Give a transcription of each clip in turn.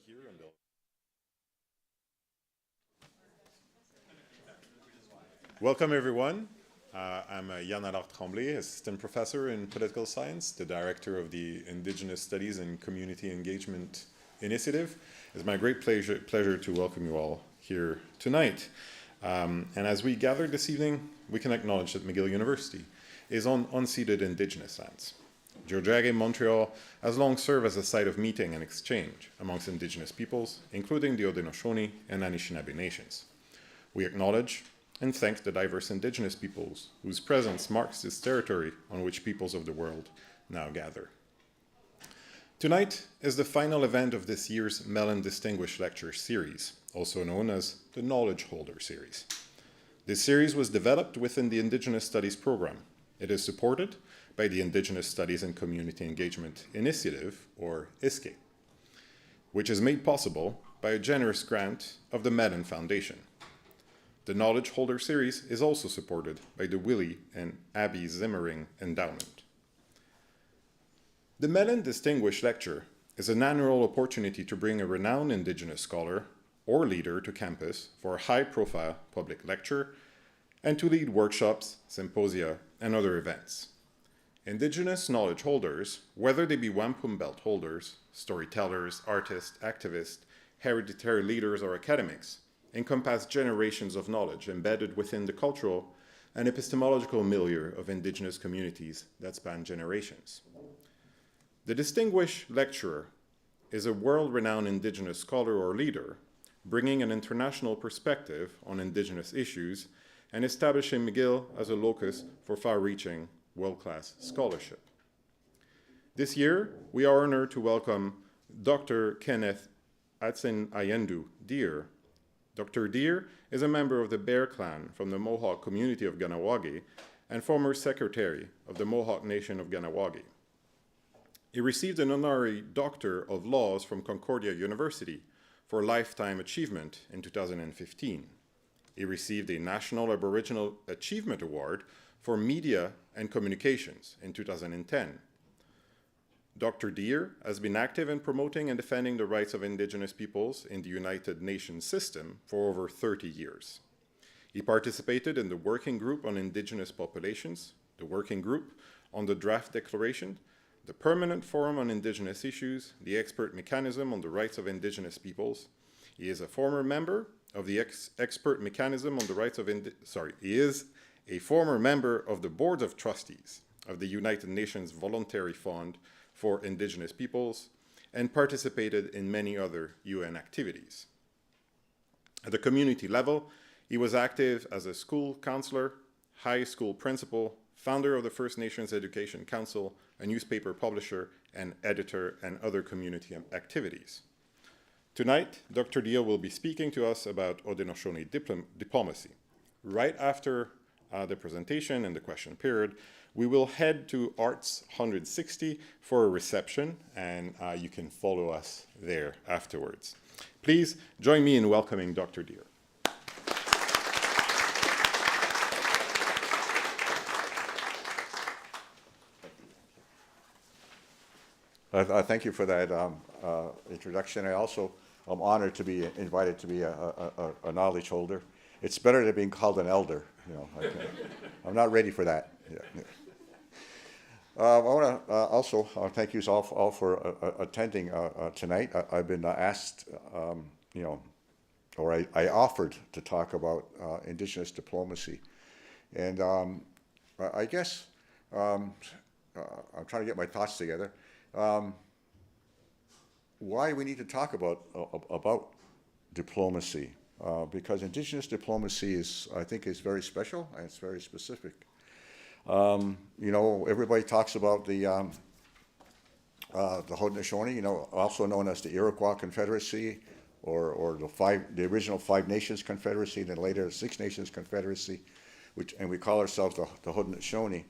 here and they'll... Welcome, everyone. I'm Yann-Allard Tremblay, Assistant Professor in Political Science, the Director of the Indigenous Studies and Community Engagement Initiative. It's my great pleasure to welcome you all here tonight. And as we gather this evening, we can acknowledge that McGill University is on unceded Indigenous lands. Tiohtià:ke, Montreal has long served as a site of meeting and exchange amongst Indigenous peoples, including the Haudenosaunee and Anishinaabe nations. We acknowledge and thank the diverse Indigenous peoples whose presence marks this territory on which peoples of the world now gather. Tonight is the final event of this year's Mellon Distinguished Lecture Series, also known as the Knowledge Holder Series. This series was developed within the Indigenous Studies program. It is supported by the Indigenous Studies and Community Engagement Initiative, or ISKE, which is made possible by a generous grant of the Mellon Foundation. The Knowledge Holder Series is also supported by the Willie and Abby Zimmering Endowment. The Mellon Distinguished Lecture is an annual opportunity to bring a renowned Indigenous scholar or leader to campus for a high-profile public lecture and to lead workshops, symposia, and other events. Indigenous knowledge holders, whether they be wampum belt holders, storytellers, artists, activists, hereditary leaders, or academics, encompass generations of knowledge embedded within the cultural and epistemological milieu of Indigenous communities that span generations. The distinguished lecturer is a world-renowned Indigenous scholar or leader, bringing an international perspective on Indigenous issues and establishing McGill as a locus for far-reaching, world-class scholarship. This year, we are honored to welcome Dr. Kenneth Atsenhaienton Deer. Dr. Deer is a member of the Bear Clan from the Mohawk community of Kahnawake and former secretary of the Mohawk Nation of Kahnawake. He received an honorary Doctor of Laws from Concordia University for lifetime achievement in 2015. He received a National Aboriginal Achievement Award for Media and Communications in 2010. Dr. Deer has been active in promoting and defending the rights of Indigenous peoples in the United Nations system for over 30 years. He participated in the Working Group on Indigenous Populations, the Working Group on the Draft Declaration, the Permanent Forum on Indigenous Issues, the Expert Mechanism on the Rights of Indigenous Peoples. He is a former member of the Expert Mechanism on the Rights of he is a former member of the Board of Trustees of the United Nations Voluntary Fund for Indigenous Peoples, and participated in many other UN activities. At the community level, he was active as a school counselor, high school principal, founder of the First Nations Education Council, a newspaper publisher, and editor, and other community activities. Tonight, Dr. Deer will be speaking to us about Haudenosaunee diplomacy. Right after the presentation and the question period, we will head to Arts 160 for a reception, and you can follow us there afterwards. Please join me in welcoming Dr. Deer. Thank you for that introduction. I also am honored to be invited to be a knowledge holder. It's better than being called an elder. You know, I'm not ready for that. Yeah. I want to also thank you all for attending tonight. I've been asked, or I offered to talk about Indigenous diplomacy. And I guess I'm trying to get my thoughts together. Why we need to talk about diplomacy, because Indigenous diplomacy is, I think, is very special and it's very specific. Everybody talks about the Haudenosaunee, also known as the Iroquois Confederacy, or the original Five Nations Confederacy, then later the Six Nations Confederacy, and we call ourselves the Haudenosaunee.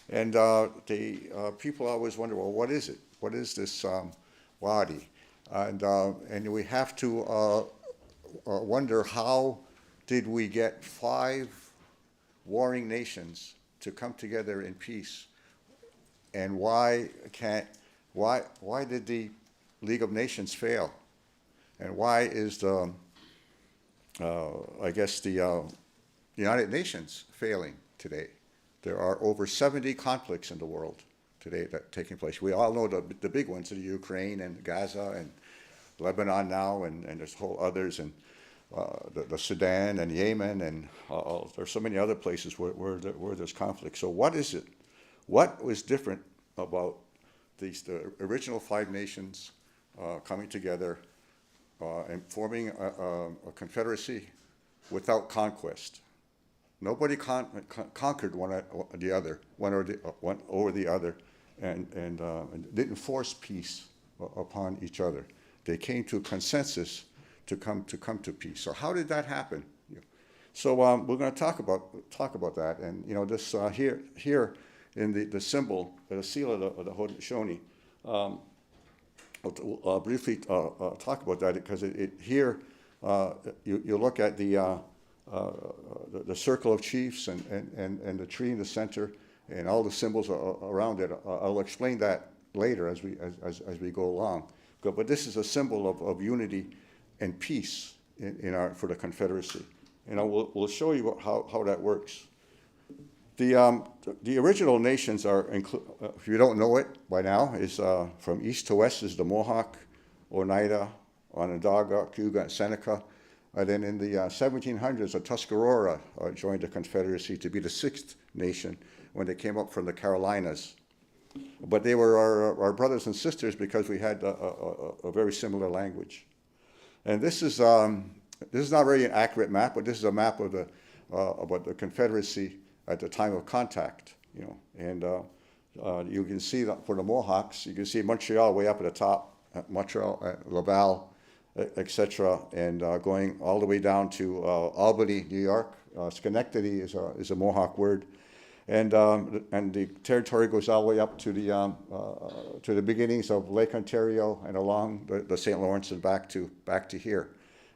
And the people always wonder, well, what is it? What is this Wadi? And we have to wonder, how did we get 5 warring nations to come together in peace, and why did the League of Nations fail? And why is the, I guess, the United Nations failing today? There are over 70 conflicts in the world today that are taking place. We all know the big ones, the Ukraine and Gaza and Lebanon now, and there's whole others, and the Sudan and Yemen, and there's so many other places where there's conflict. So what is it? What was different about the original 5 nations coming together and forming a confederacy without conquest? Nobody conquered one over the other, and didn't force peace upon each other. They came to a consensus to come to peace. So how did that happen? So we're going to talk about that, and this here in the symbol, the seal of the Haudenosaunee. I'll briefly talk about that because here you look at the circle of chiefs and the tree in the center and all the symbols around it. I'll explain that later as we go along. But this is a symbol of unity and peace for the Confederacy, and we'll show you how that works. The original nations are, if you don't know it by now, is from east to west is the Mohawk, Oneida, Onondaga, Cayuga, and Seneca. And then in the 1700s, the Tuscarora joined the Confederacy to be the 6th nation when they came up from the Carolinas. But they were our brothers and sisters because we had a very similar language. And this is not really an accurate map, but this is a map of about the Confederacy at the time of contact, and you can see that for the Mohawks, you can see Montreal way up at the top, Montreal, Laval, etc., and going all the way down to Albany, New York. Schenectady is a Mohawk word, and the territory goes all the way up to the beginnings of Lake Ontario and along the St. Lawrence and back to here,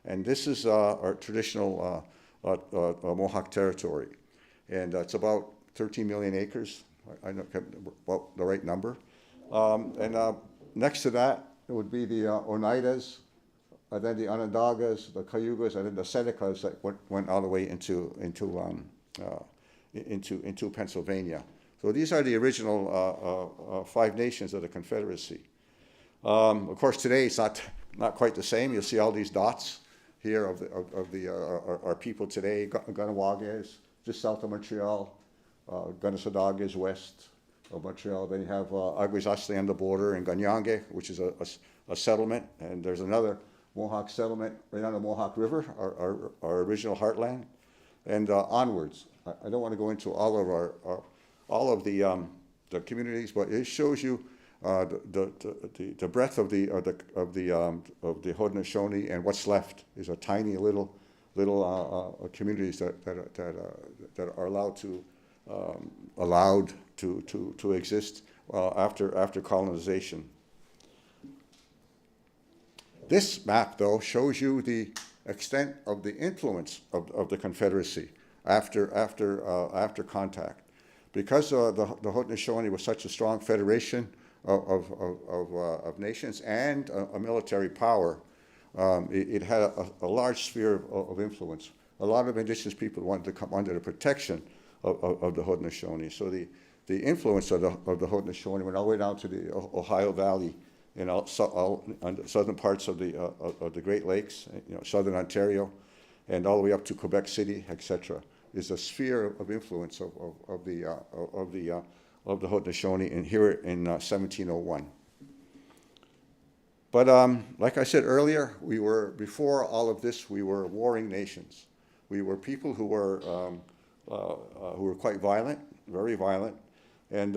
and this is our traditional Mohawk territory. And it's about 13 million acres. I don't have about the right number. And next to that, it would be the Oneidas, and then the Onondagas, the Cayugas, and then the Senecas that went all the way into Pennsylvania. So these are the original 5 nations of the Confederacy. Of course, today it's not quite the same. You'll see all these dots here of our people today. Kahnawake is just south of Montreal. Haudenosaunee is west of Montreal. Then you have Aguizasli on the border, and Kahnawake, which is a settlement. And there's another Mohawk settlement right on the Mohawk River, our original heartland, and onwards. I don't want to go into all of the communities, but it shows you the breadth of the Haudenosaunee, and what's left is a tiny little communities that are allowed to exist after colonization. This map, though, shows you the extent of the influence of the Confederacy after contact, because the Haudenosaunee was such a strong federation of nations and a military power. It had a large sphere of influence. A lot of indigenous people wanted to come under the protection of the Haudenosaunee. So the influence of the Haudenosaunee went all the way down to the Ohio Valley, on the southern parts of the Great Lakes, southern Ontario, and all the way up to Quebec City, etc. Is a sphere of influence of the Haudenosaunee, and here in 1701. But like I said earlier, before all of this, we were warring nations. We were people who were quite violent, very violent, and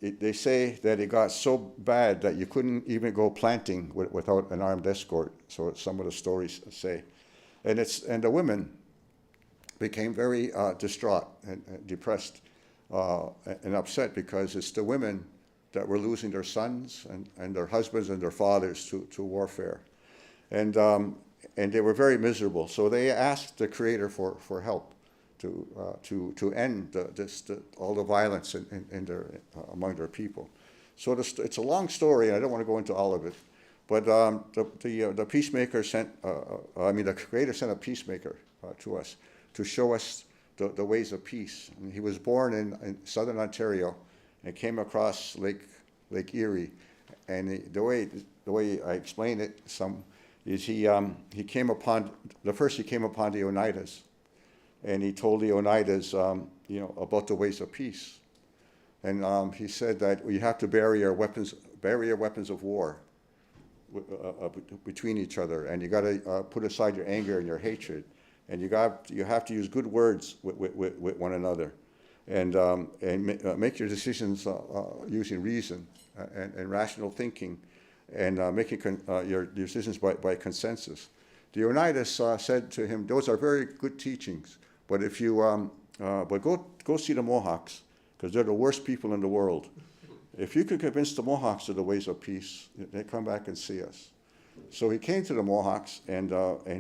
they say that it got so bad that you couldn't even go planting without an armed escort. So some of the stories say, and the women became very distraught and depressed and upset, because it's the women that were losing their sons and their husbands and their fathers to warfare, and they were very miserable. So they asked the Creator for help to end all the violence among their people. So it's a long story, and I don't want to go into all of it. But the peacemaker sent, the Creator sent a peacemaker to us to show us the ways of peace. And he was born in southern Ontario and came across Lake Erie. And the way I explain it is he came upon the Oneidas, and he told the Oneidas about the ways of peace. And he said that we have to bury your weapons of war between each other, and you got to put aside your anger and your hatred, and you have to use good words with one another, and make your decisions using reason and rational thinking, and making your decisions by consensus. The Oneidas said to him, "Those are very good teachings, but if you but go see the Mohawks, because they're the worst people in the world. If you could convince the Mohawks of the ways of peace, they come back and see us." So he came to the Mohawks, and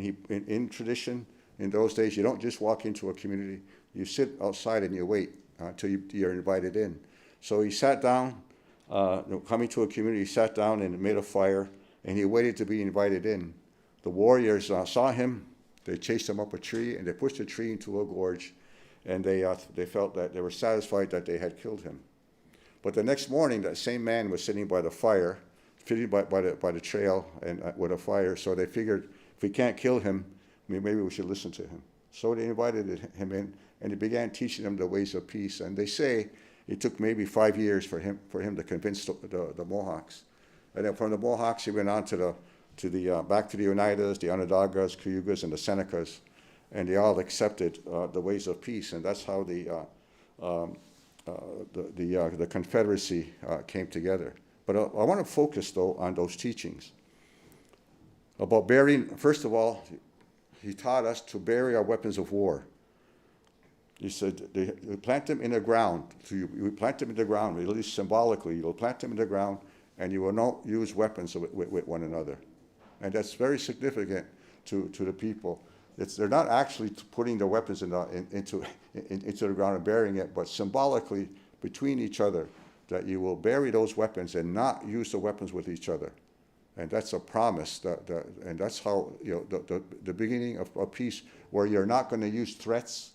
he, in tradition, in those days, you don't just walk into a community. You sit outside and you wait until you're invited in. So he sat down, coming to a community, he sat down and made a fire, and he waited to be invited in. The warriors saw him, they chased him up a tree, and they pushed the tree into a gorge, and they felt that they were satisfied that they had killed him. But the next morning, that same man was sitting by the fire, sitting by the trail and with a fire. So they figured, if we can't kill him, maybe we should listen to him. So they invited him in, and he began teaching them the ways of peace. And they say it took maybe 5 years for him to convince the Mohawks. And then from the Mohawks, he went on back to the Oneidas, the Onondagas, Cayugas, and the Senecas, and they all accepted the ways of peace. And that's how the Confederacy came together. But I want to focus, though, on those teachings about burying. First of all, he taught us to bury our weapons of war. He said, you plant them in the ground. So you plant them in the ground, at least symbolically. You'll plant them in the ground, and you will not use weapons with one another. And that's very significant to the people. They're not actually putting the weapons into the ground and burying it, but symbolically between each other, that you will bury those weapons and not use the weapons with each other. And that's a promise, and that's how, the beginning of peace, where you're not going to use threats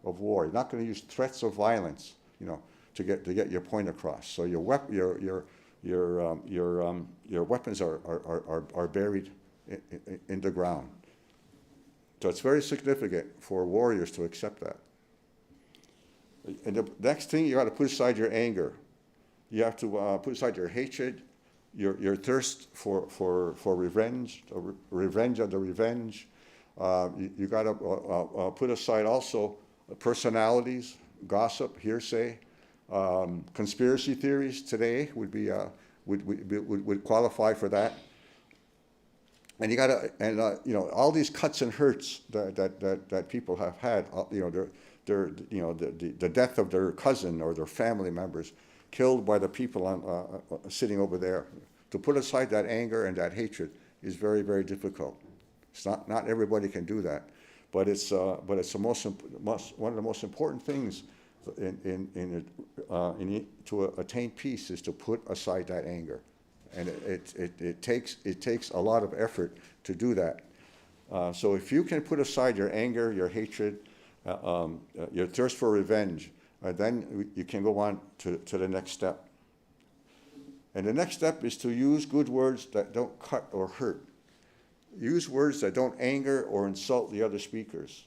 of war. You're not going to use threats of violence, to get your point across. So your weapons are buried in the ground. So it's very significant for warriors to accept that. And the next thing, you got to put aside your anger. You have to put aside your hatred, your thirst for revenge, revenge of the revenge. You got to put aside also personalities, gossip, hearsay, conspiracy theories. Today would qualify for that. And you got to, all these cuts and hurts that people have had, the death of their cousin or their family members, killed by the people sitting over there. To put aside that anger and that hatred is very, very difficult. It's not everybody can do that, but it's one of the most important things to attain peace is to put aside that anger, and it takes a lot of effort to do that. So if you can put aside your anger, your hatred, your thirst for revenge, then you can go on to the next step. And the next step is to use good words that don't cut or hurt. Use words that don't anger or insult the other speakers,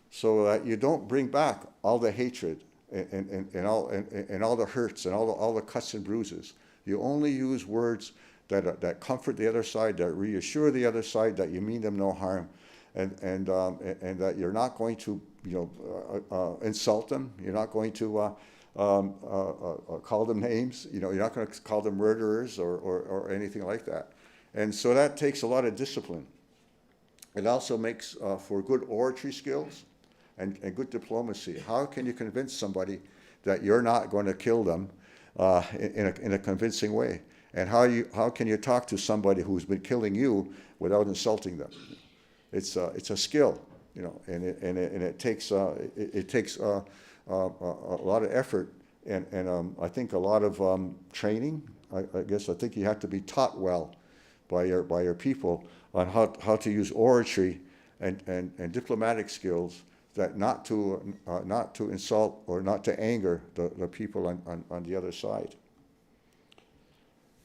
so that you don't bring back all the hatred and all the hurts and all the cuts and bruises. You only use words that comfort the other side, that reassure the other side that you mean them no harm, and that you're not going to insult them. You're not going to call them names. You're not going to call them murderers or anything like that. And so that takes a lot of discipline. It also makes for good oratory skills and good diplomacy. How can you convince somebody that you're not going to kill them in a convincing way? And how can you talk to somebody who's been killing you without insulting them? It's a skill, and it takes a lot of effort and I think a lot of training. I think you have to be taught well by your people on how to use oratory and diplomatic skills that not to insult or not to anger the people on the other side.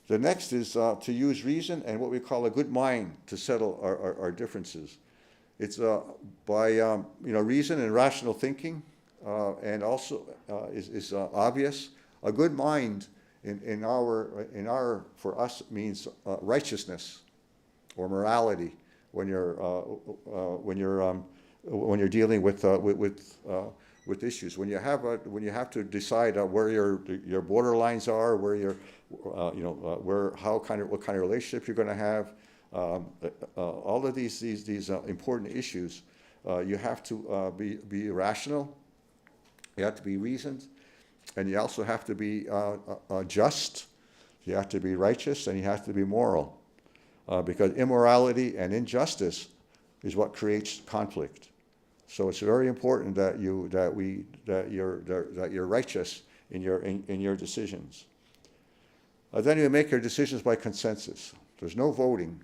The next is to use reason and what we call a good mind to settle our differences. It's by reason and rational thinking, and also is obvious. A good mind for us means righteousness or morality when you're dealing with issues. When you have to decide where your border lines are, where what kind of relationship you're going to have, all of these important issues, you have to be rational. You have to be reasoned, and you also have to be just. You have to be righteous, and you have to be moral, because immorality and injustice is what creates conflict. So it's very important that you're righteous in your decisions. Then you make your decisions by consensus. There's no voting.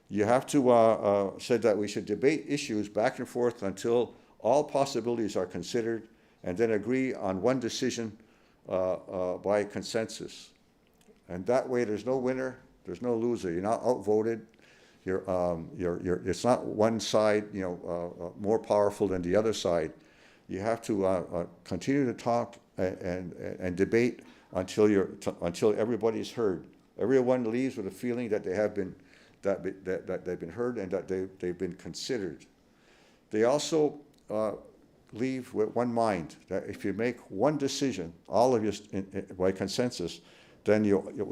You have to said that we should debate issues back and forth until all possibilities are considered, and then agree on one decision by consensus. And that way, there's no winner, there's no loser. You're not outvoted. It's not one side, more powerful than the other side. You have to continue to talk and debate until everybody's heard. Everyone leaves with a feeling that they have been that they've been heard and that they've been considered. They also leave with one mind. That if you make one decision, all of you by consensus, then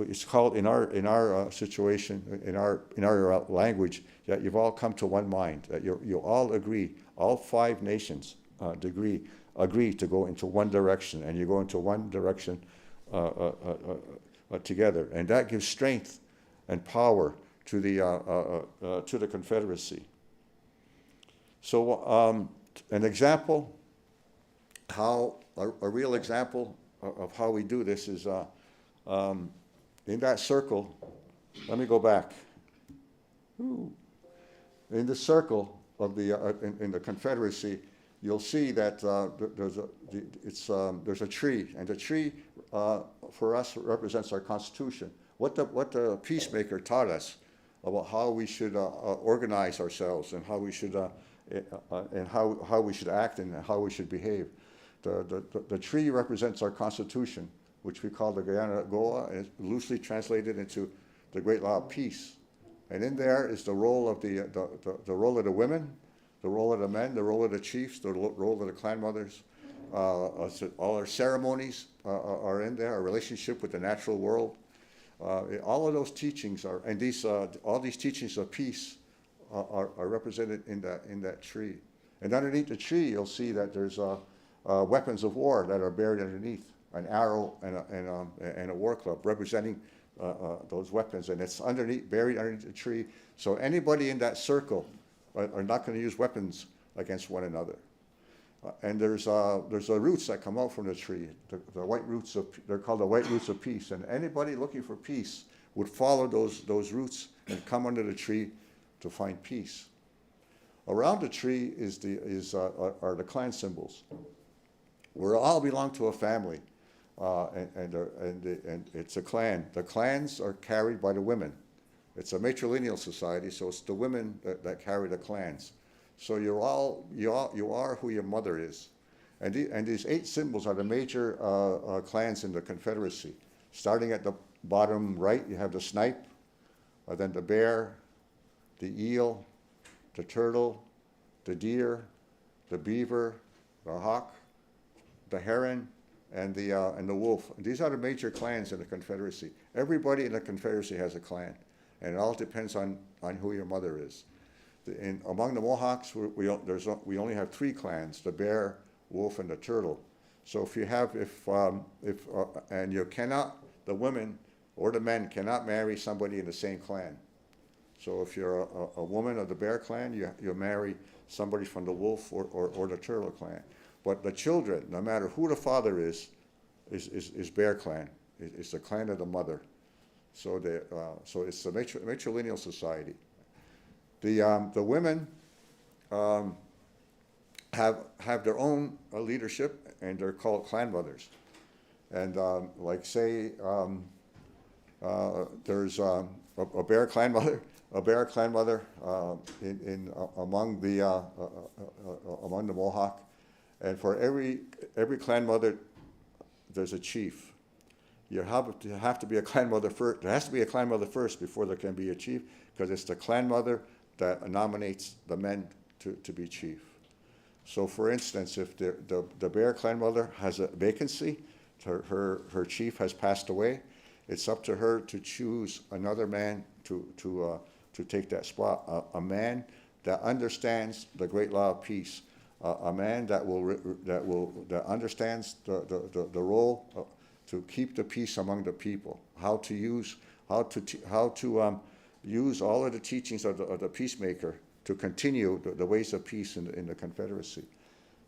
it's called in our situation, in our language, that you've all come to one mind. That you all agree, all 5 nations agree to go into one direction, and you go into one direction together, and that gives strength and power to the Confederacy. So an example, a real example of how we do this is in that circle. Let me go back. In the circle of in the Confederacy, you'll see that there's a tree, and the tree for us represents our Constitution. What the peacemaker taught us about how we should organize ourselves and how we should how we should act and how we should behave. The tree represents our Constitution, which we call the Guyana Goa, and it's loosely translated into the Great Law of Peace. And in there is the role of the role of the women, the role of the men, the role of the chiefs, the role of the clan mothers. All our ceremonies are in there. Our relationship with the natural world. All of those teachings are, and all these teachings of peace are represented in that tree. And underneath the tree, you'll see that there's weapons of war that are buried underneath, an arrow and a war club representing those weapons, and it's buried underneath the tree. So anybody in that circle are not going to use weapons against one another. And there's the roots that come out from the tree, the white roots they're called the white roots of peace. And anybody looking for peace would follow those roots and come under the tree to find peace. Around the tree are the clan symbols. We all belong to a family, and it's a clan. The clans are carried by the women. It's a matrilineal society, so it's the women that carry the clans. So you are who your mother is, and these 8 symbols are the major clans in the Confederacy. Starting at the bottom right, you have the snipe, then the bear, the eel, the turtle, the deer, the beaver, the hawk, the heron, and the wolf. These are the major clans in the Confederacy. Everybody in the Confederacy has a clan, and it all depends on who your mother is. Among the Mohawks, we only have 3 clans: the bear, wolf, and the turtle. So and you cannot, the women or the men cannot marry somebody in the same clan. So if you're a woman of the bear clan, you marry somebody from the wolf or the turtle clan. But the children, no matter who the father is bear clan. It's the clan of the mother. So so it's a matrilineal society. The women have their own leadership, and they're called clan mothers. And like say, there's a bear clan mother, among the Mohawk, and for every clan mother, there's a chief. You have to be a clan mother first. There has to be a clan mother first before there can be a chief, because it's the clan mother that nominates the men to be chief. So, for instance, if the bear clan mother has a vacancy, her chief has passed away, it's up to her to choose another man to take that spot. A man that understands the great law of peace. A man that understands the role to keep the peace among the people. How to use all of the teachings of the peacemaker to continue the ways of peace in the Confederacy.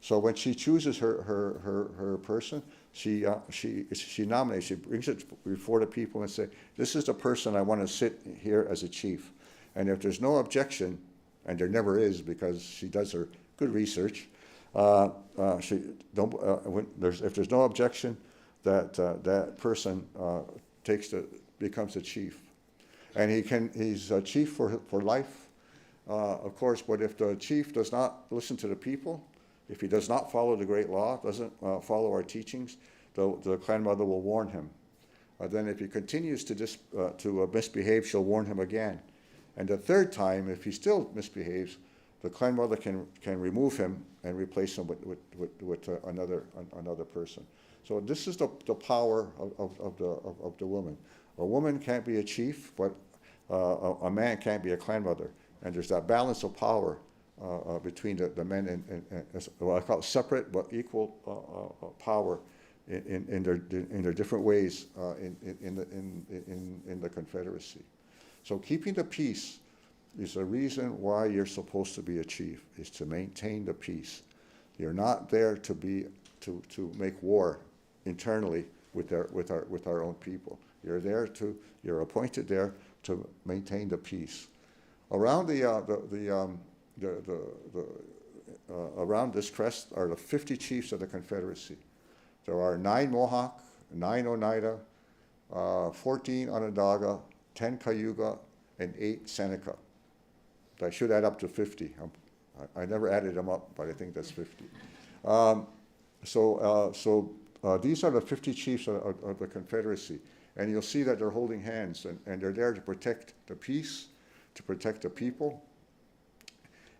So when she chooses her person, she nominates, she brings it before the people and say, this is the person I want to sit here as a chief. And if there's no objection, and there never is because she does her good research, if there's no objection, that person becomes a chief. And he's a chief for life, of course, but if the chief does not listen to the people, if he does not follow the great law, doesn't follow our teachings, the clan mother will warn him. Then if he continues to misbehave, she'll warn him again. And the third time, if he still misbehaves, the clan mother can remove him and replace him with another person. So this is the power of the woman. A woman can't be a chief, but a man can't be a clan mother. And there's that balance of power between the men and what I call separate but equal power in their different ways in the Confederacy. So keeping the peace is the reason why you're supposed to be a chief, is to maintain the peace. You're not there to make war internally with our own people. You're appointed there to maintain the peace. Around around this crest are the 50 chiefs of the Confederacy. There are 9 Mohawk, 9 Oneida, 14 Onondaga, 10 Cayuga, and 8 Seneca. That should add up to 50. I never added them up, but I think that's 50. These are the 50 chiefs of the Confederacy. And you'll see that they're holding hands, and they're there to protect the peace, to protect the people.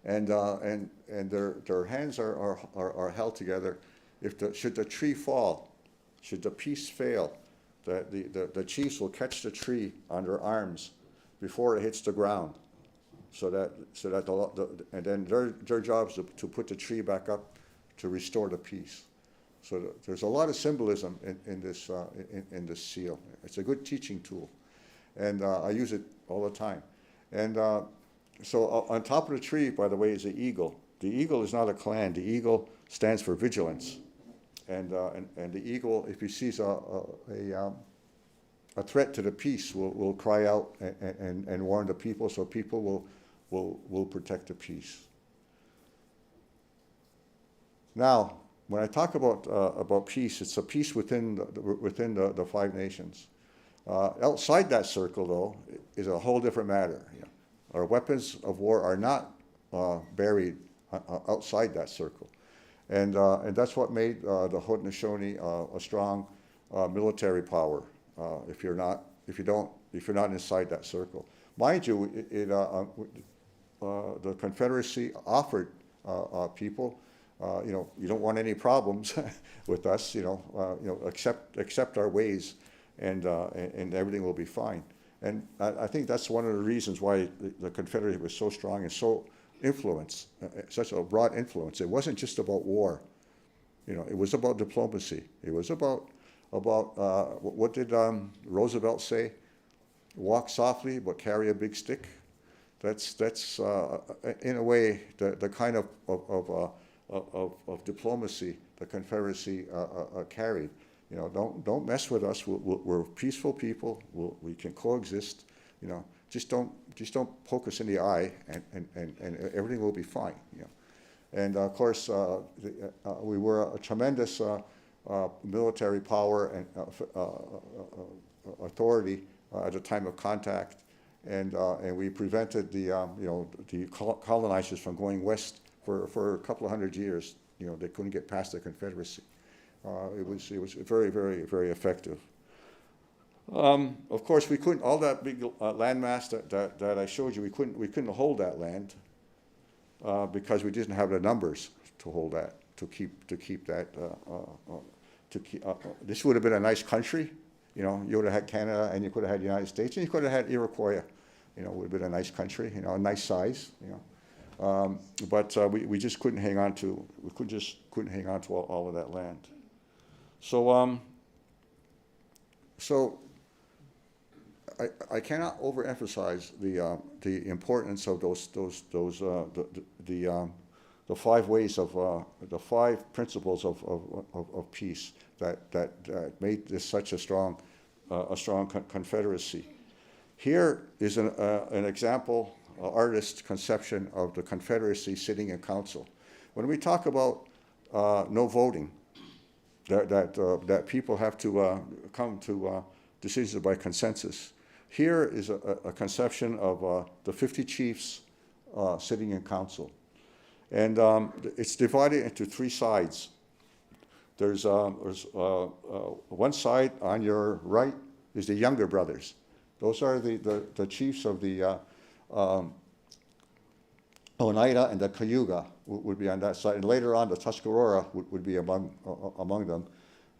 And their hands are held together. Should the tree fall, should the peace fail, the chiefs will catch the tree on their arms before it hits the ground. And then their job is to put the tree back up to restore the peace. So there's a lot of symbolism in this seal. It's a good teaching tool, and I use it all the time. And so on top of the tree, by the way, is the eagle. The eagle is not a clan. The eagle stands for vigilance, and the eagle, if he sees a threat to the peace, will cry out and warn the people, so people will protect the peace. Now, when I talk about peace, it's a peace within the 5 nations. Outside that circle, though, is a whole different matter. Our weapons of war are not buried outside that circle, and that's what made the Haudenosaunee a strong military power. If you're not inside that circle, mind you, the Confederacy offered people. You don't want any problems with us. Accept our ways, and everything will be fine. And I think that's one of the reasons why the Confederacy was so strong and so influenced, such a broad influence. It wasn't just about war. It was about diplomacy. It was about what did Roosevelt say? Walk softly, but carry a big stick. That's in a way the kind of diplomacy the Confederacy carried. You know, don't mess with us. We're peaceful people. We can coexist. You know, just don't poke us in the eye, and everything will be fine. You know, and of course we were a tremendous military power and authority at the time of contact, and we prevented the the colonizers from going west for a couple of hundred years. You know, they couldn't get past the Confederacy. It was very, very, very effective. Of course, we couldn't, all that big landmass that I showed you, we couldn't hold that land because we didn't have the numbers to hold that, to keep that. This would have been a nice country. You know, you would have had Canada, and you could have had the United States, and you could have had Iroquois. You know, it would have been a nice country. You know, a nice size. You know, but we just couldn't hang on to. We couldn't hang on to all of that land. So I cannot overemphasize the importance of the 5 ways of the 5 principles of peace that made this such a strong confederacy. Here is an example, artist's conception of the confederacy sitting in council. When we talk about no voting, that people have to come to decisions by consensus. Here is a conception of the 50 chiefs sitting in council. And it's divided into 3 sides. There's one side on your right is the younger brothers. Those are the chiefs of the Oneida and the Cayuga would be on that side, and later on the Tuscarora would be among them.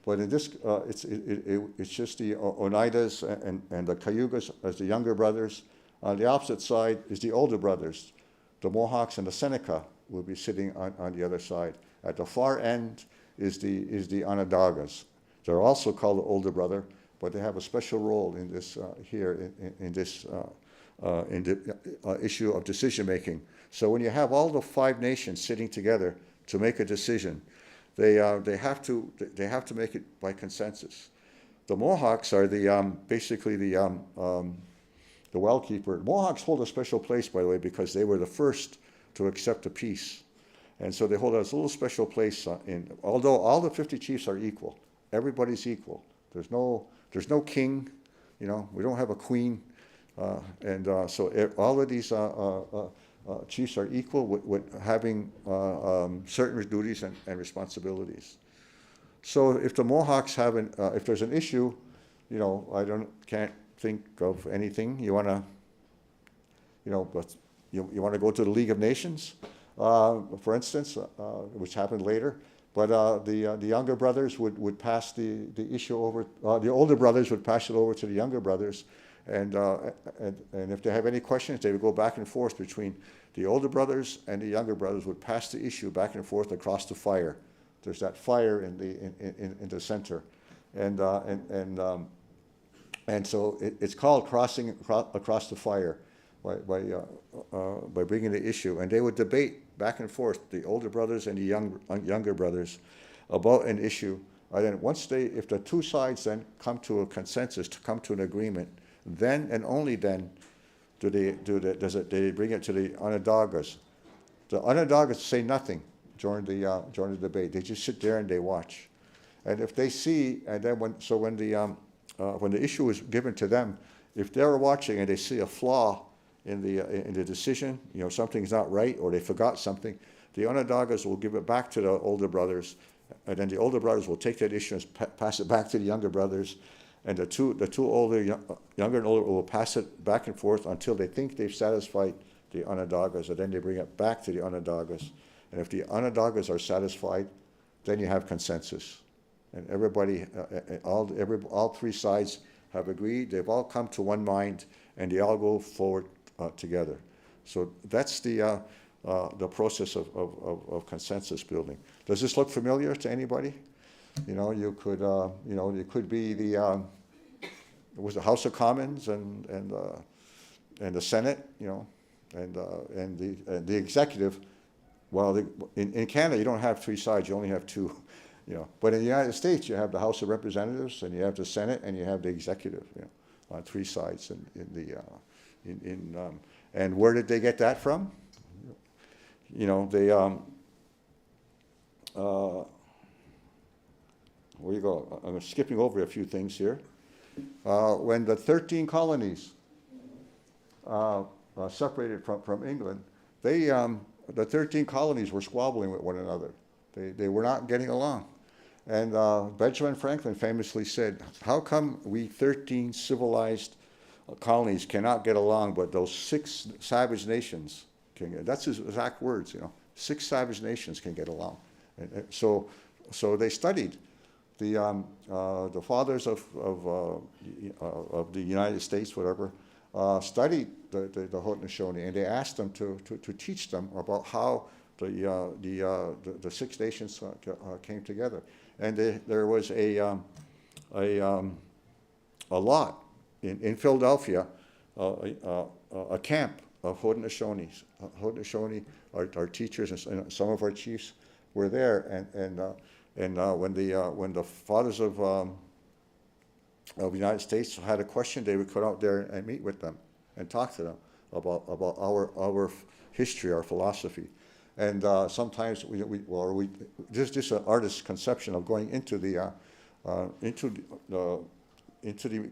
But in this, it's just the Oneidas and the Cayugas as the younger brothers. On the opposite side is the older brothers. The Mohawks and the Seneca will be sitting on the other side. At the far end is the Onondagas. They're also called the older brother, but they have a special role in this in the issue of decision making. So when you have all the 5 nations sitting together to make a decision, they have to make it by consensus. The Mohawks are basically the well keeper. Mohawks hold a special place, by the way, because they were the first to accept a peace, and so they hold a little special place. Although all the 50 chiefs are equal, everybody's equal. There's no king, you know. We don't have a queen, so all of these chiefs are equal with having certain duties and responsibilities. So if the Mohawks if there's an issue, you know, can't think of anything. You want to, you know, but you want to go to the League of Nations, for instance, which happened later. But the younger brothers would pass the issue over. The older brothers would pass it over to the younger brothers. And if they have any questions, they would go back and forth between the older brothers, and the younger brothers would pass the issue back and forth across the fire. There's that fire in the center, and so it's called crossing across the fire by bringing the issue. And they would debate back and forth, the older brothers and the younger brothers, about an issue. And then if the 2 sides then come to a consensus, to come to an agreement, then and only then do they bring it to the Onondagas. The Onondagas say nothing during the debate. They just sit there and they watch. And if they see, and then when the issue is given to them, if they're watching and they see a flaw in the decision, you know, something's not right, or they forgot something, the Onondagas will give it back to the older brothers, and then the older brothers will take that issue and pass it back to the younger brothers. And the two older, younger and older, will pass it back and forth until they think they've satisfied the Onondagas, and then they bring it back to the Onondagas. And if the Onondagas are satisfied, then you have consensus. And everybody, all 3 sides have agreed. They've all come to one mind, and they all go forward together. So that's the process of consensus building. Does this look familiar to anybody? You know, you could be it was the House of Commons and the Senate, you know, and the executive. Well, in Canada you don't have 3 sides; you only have 2. But in the United States, you have the House of Representatives, and you have the Senate, and you have the executive, on three sides. And where did they get that from? Where you go? I'm skipping over a few things here. When the 13 colonies separated from England, the 13 colonies were squabbling with one another. They were not getting along. And Benjamin Franklin famously said, how come we 13 civilized colonies cannot get along, but those 6 savage nations can get? That's his exact words, 6 savage nations can get along. And so they studied the fathers of the United States, whatever, studied the Haudenosaunee, and they asked them to teach them about how the 6 nations came together. And there was a lot in Philadelphia, a camp of Haudenosaunee. Haudenosaunee, our teachers and some of our chiefs were there, and when the fathers of the United States had a question, they would come out there and meet with them and talk to them about our history, our philosophy. And sometimes just an artist's conception of going into their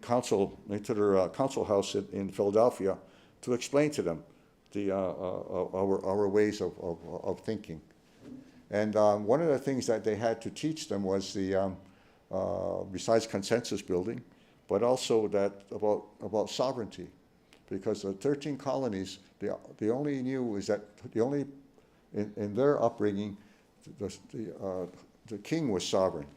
council house in Philadelphia to explain to them our ways of thinking. And one of the things that they had to teach them was besides consensus building, but also that about sovereignty, because the 13 colonies, they only knew is that in their upbringing, the king was sovereign,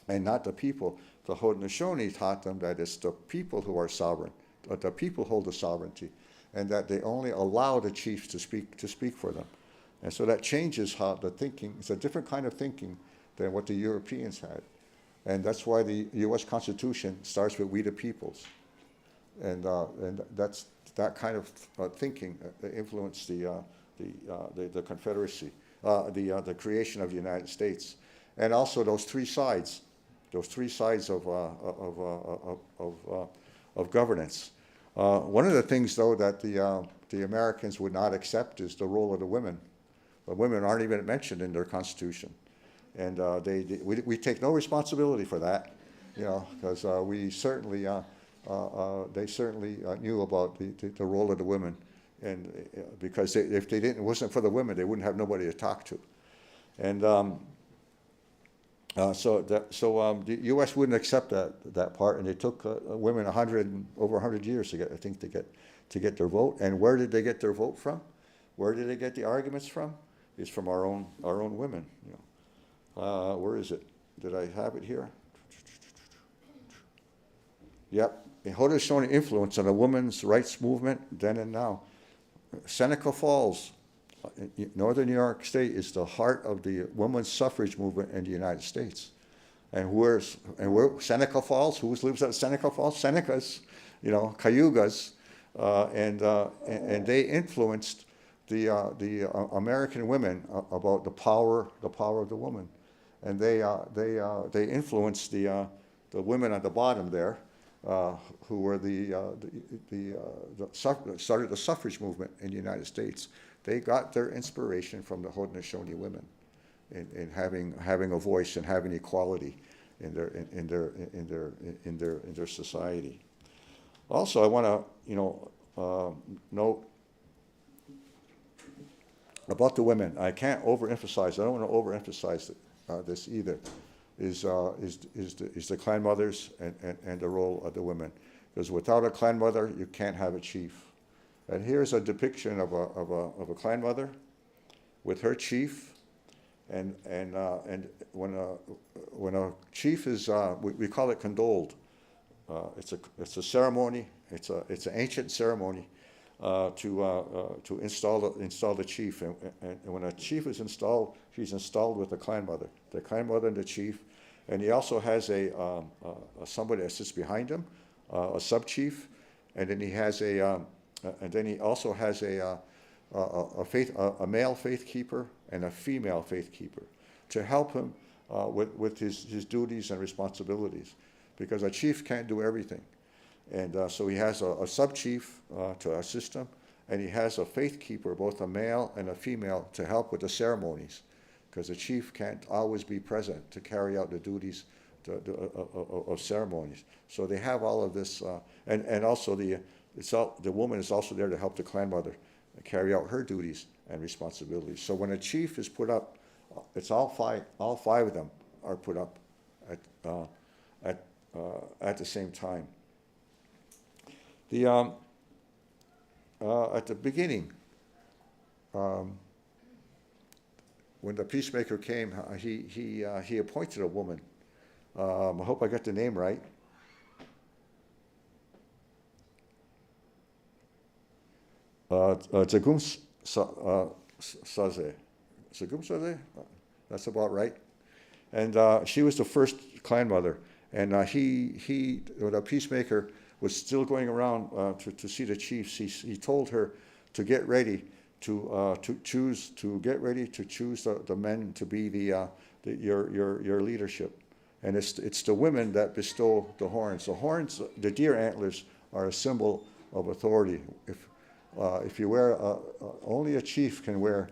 and not the people. The Haudenosaunee taught them that it's the people who are sovereign, that the people hold the sovereignty, and that they only allow the chiefs to speak for them. And so that changes how the thinking. It's a different kind of thinking than what the Europeans had, and that's why the U.S. Constitution starts with "We the Peoples," and that's that kind of thinking that influenced the Confederacy, the creation of the United States, and also those three sides of governance. One of the things, though, that the Americans would not accept is the role of the women. The women aren't even mentioned in their Constitution, and we take no responsibility for that, because we certainly they certainly knew about the role of the women. And because if they didn't, it wasn't for the women, they wouldn't have nobody to talk to. And so the U.S. wouldn't accept that part, and it took women over 100 years to get their vote. And where did they get their vote from? Where did they get the arguments from? It's from our own women. Where is it? Did I have it here? Yep. The Haudenosaunee influence on the women's rights movement then and now. Seneca Falls, Northern New York State, is the heart of the women's suffrage movement in the United States. And where Seneca Falls? Who lives at Seneca Falls? Senecas, Cayugas, and they influenced the American women about the power of the woman, and they influenced the women at the bottom there, who were started the suffrage movement in the United States. They got their inspiration from the Haudenosaunee women in having a voice and having equality in their society. Also, I want to note about the women. I can't overemphasize. I don't want to overemphasize this either. Is the clan mothers and the role of the women, because without a clan mother you can't have a chief. And here's a depiction of a clan mother with her chief, and when a chief is we call it condoled. It's a ceremony. It's an ancient ceremony to install the chief, and when a chief is installed, she's installed with the clan mother and the chief, and he also has somebody that sits behind him, a sub chief, and then he also has a male faith keeper and a female faith keeper to help him with his duties and responsibilities, because a chief can't do everything. And so he has a sub-chief to assist him, and he has a faith keeper, both a male and a female, to help with the ceremonies, because the chief can't always be present to carry out the duties of ceremonies. So they have all of this, and also the woman is also there to help the clan mother carry out her duties and responsibilities. So when a chief is put up, it's all five of them are put up at the same time. At the beginning, when the peacemaker came, he appointed a woman. I hope I got the name right. Zagum Saze. Zagum Saze? That's about right. And she was the first clan mother. And when the peacemaker was still going around to see the chiefs, he told her to get ready to choose the men to be your leadership. And it's the women that bestow the horns. The horns, the deer antlers, are a symbol of authority. If you wear only a chief can wear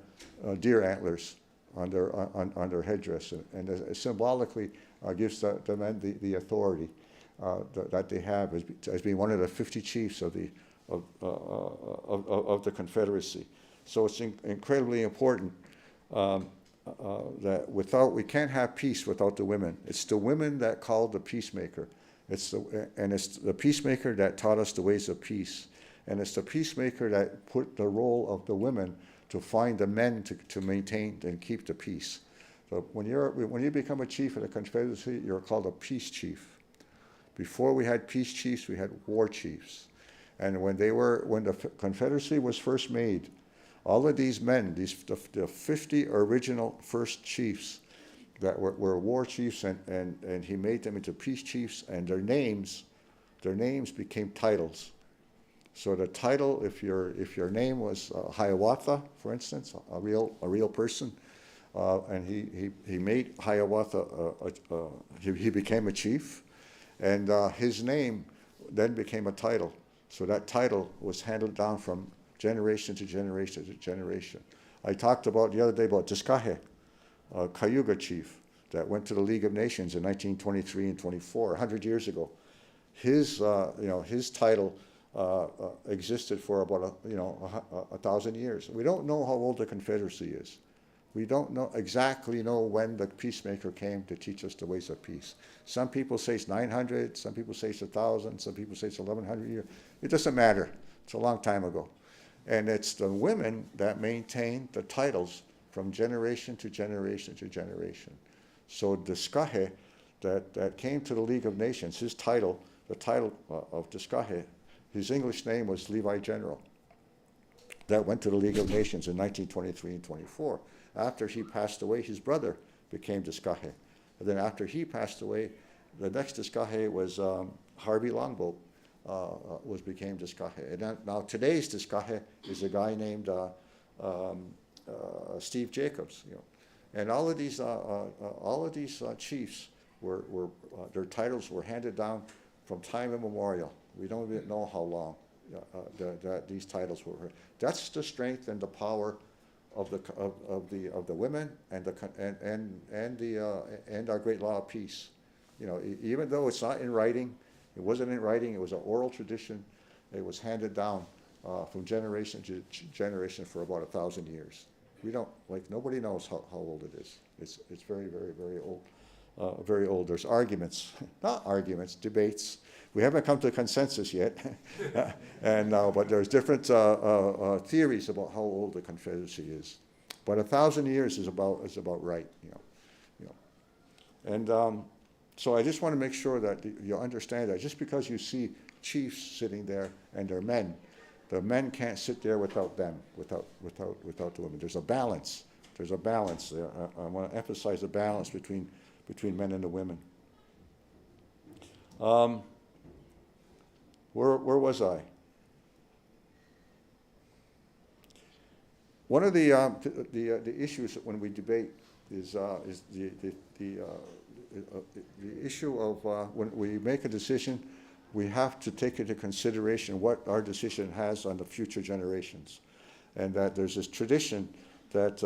deer antlers on their headdress, and it symbolically gives the men the authority that they have as being one of the 50 chiefs of the Confederacy. So it's incredibly important that we can't have peace without the women. It's the women that called the peacemaker. It's the peacemaker that taught us the ways of peace. And it's the peacemaker that put the role of the women to find the men to maintain and keep the peace. So when you become a chief of the Confederacy, you're called a peace chief. Before we had peace chiefs, we had war chiefs. And when the Confederacy was first made, all of these men, the 50 original first chiefs that were war chiefs, and he made them into peace chiefs, and their names became titles. So the title, if your name was Hiawatha, for instance, a real person, and he made Hiawatha, he became a chief, and his name then became a title. So that title was handed down from generation to generation to generation. I talked about the other day about Tiskahe, a Cayuga chief that went to the League of Nations in 1923 and 24, 100 years ago. His title existed for about 1,000 years. We don't know how old the Confederacy is. We don't exactly know when the peacemaker came to teach us the ways of peace. Some people say it's 900, some people say it's 1,000, some people say it's 1,100 years. It doesn't matter. It's a long time ago. And it's the women that maintain the titles from generation to generation to generation. So Tiskahe, that came to the League of Nations, the title of Tiskahe, his English name was Levi General. That went to the League of Nations in 1923 and 24. After he passed away, his brother became Tiskahe. And then after he passed away, the next Tiskahe was Harvey Longboat, became Tiskahe. And now today's Tiskahe is a guy named Steve Jacobs. And all of these chiefs were their titles were handed down from time immemorial. We don't even know how long that these titles were. That's the strength and the power of the women and our great law of peace. Even though it's not in writing, it wasn't in writing. It was an oral tradition. It was handed down from generation to generation for about 1,000 years. Nobody knows how old it is. It's very, very, very old. Very old. There's arguments, not arguments, debates. We haven't come to a consensus yet, but there's different theories about how old the Confederacy is. But 1,000 years is about right, And so I just want to make sure that you understand that just because you see chiefs sitting there and they're men, the men can't sit there without them, without the women. There's a balance. There's a balance there. I want to emphasize the balance between men and the women. Where was I? one of the issues when we debate is the issue of when we make a decision, we have to take into consideration what our decision has on the future generations. And that there's this tradition that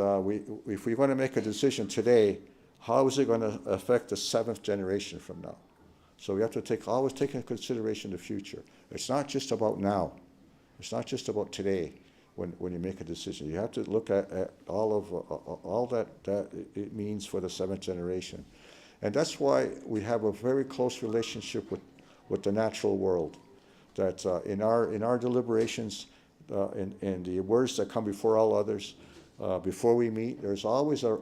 if we want to make a decision today, how is it going to affect the 7th generation from now? So we have to always take into consideration the future. It's not just about now. It's not just about today when you make a decision. You have to look at all that it means for the 7th generation. And that's why we have a very close relationship with the natural world. That in our deliberations, in the words that come before all others, before we meet, there's always a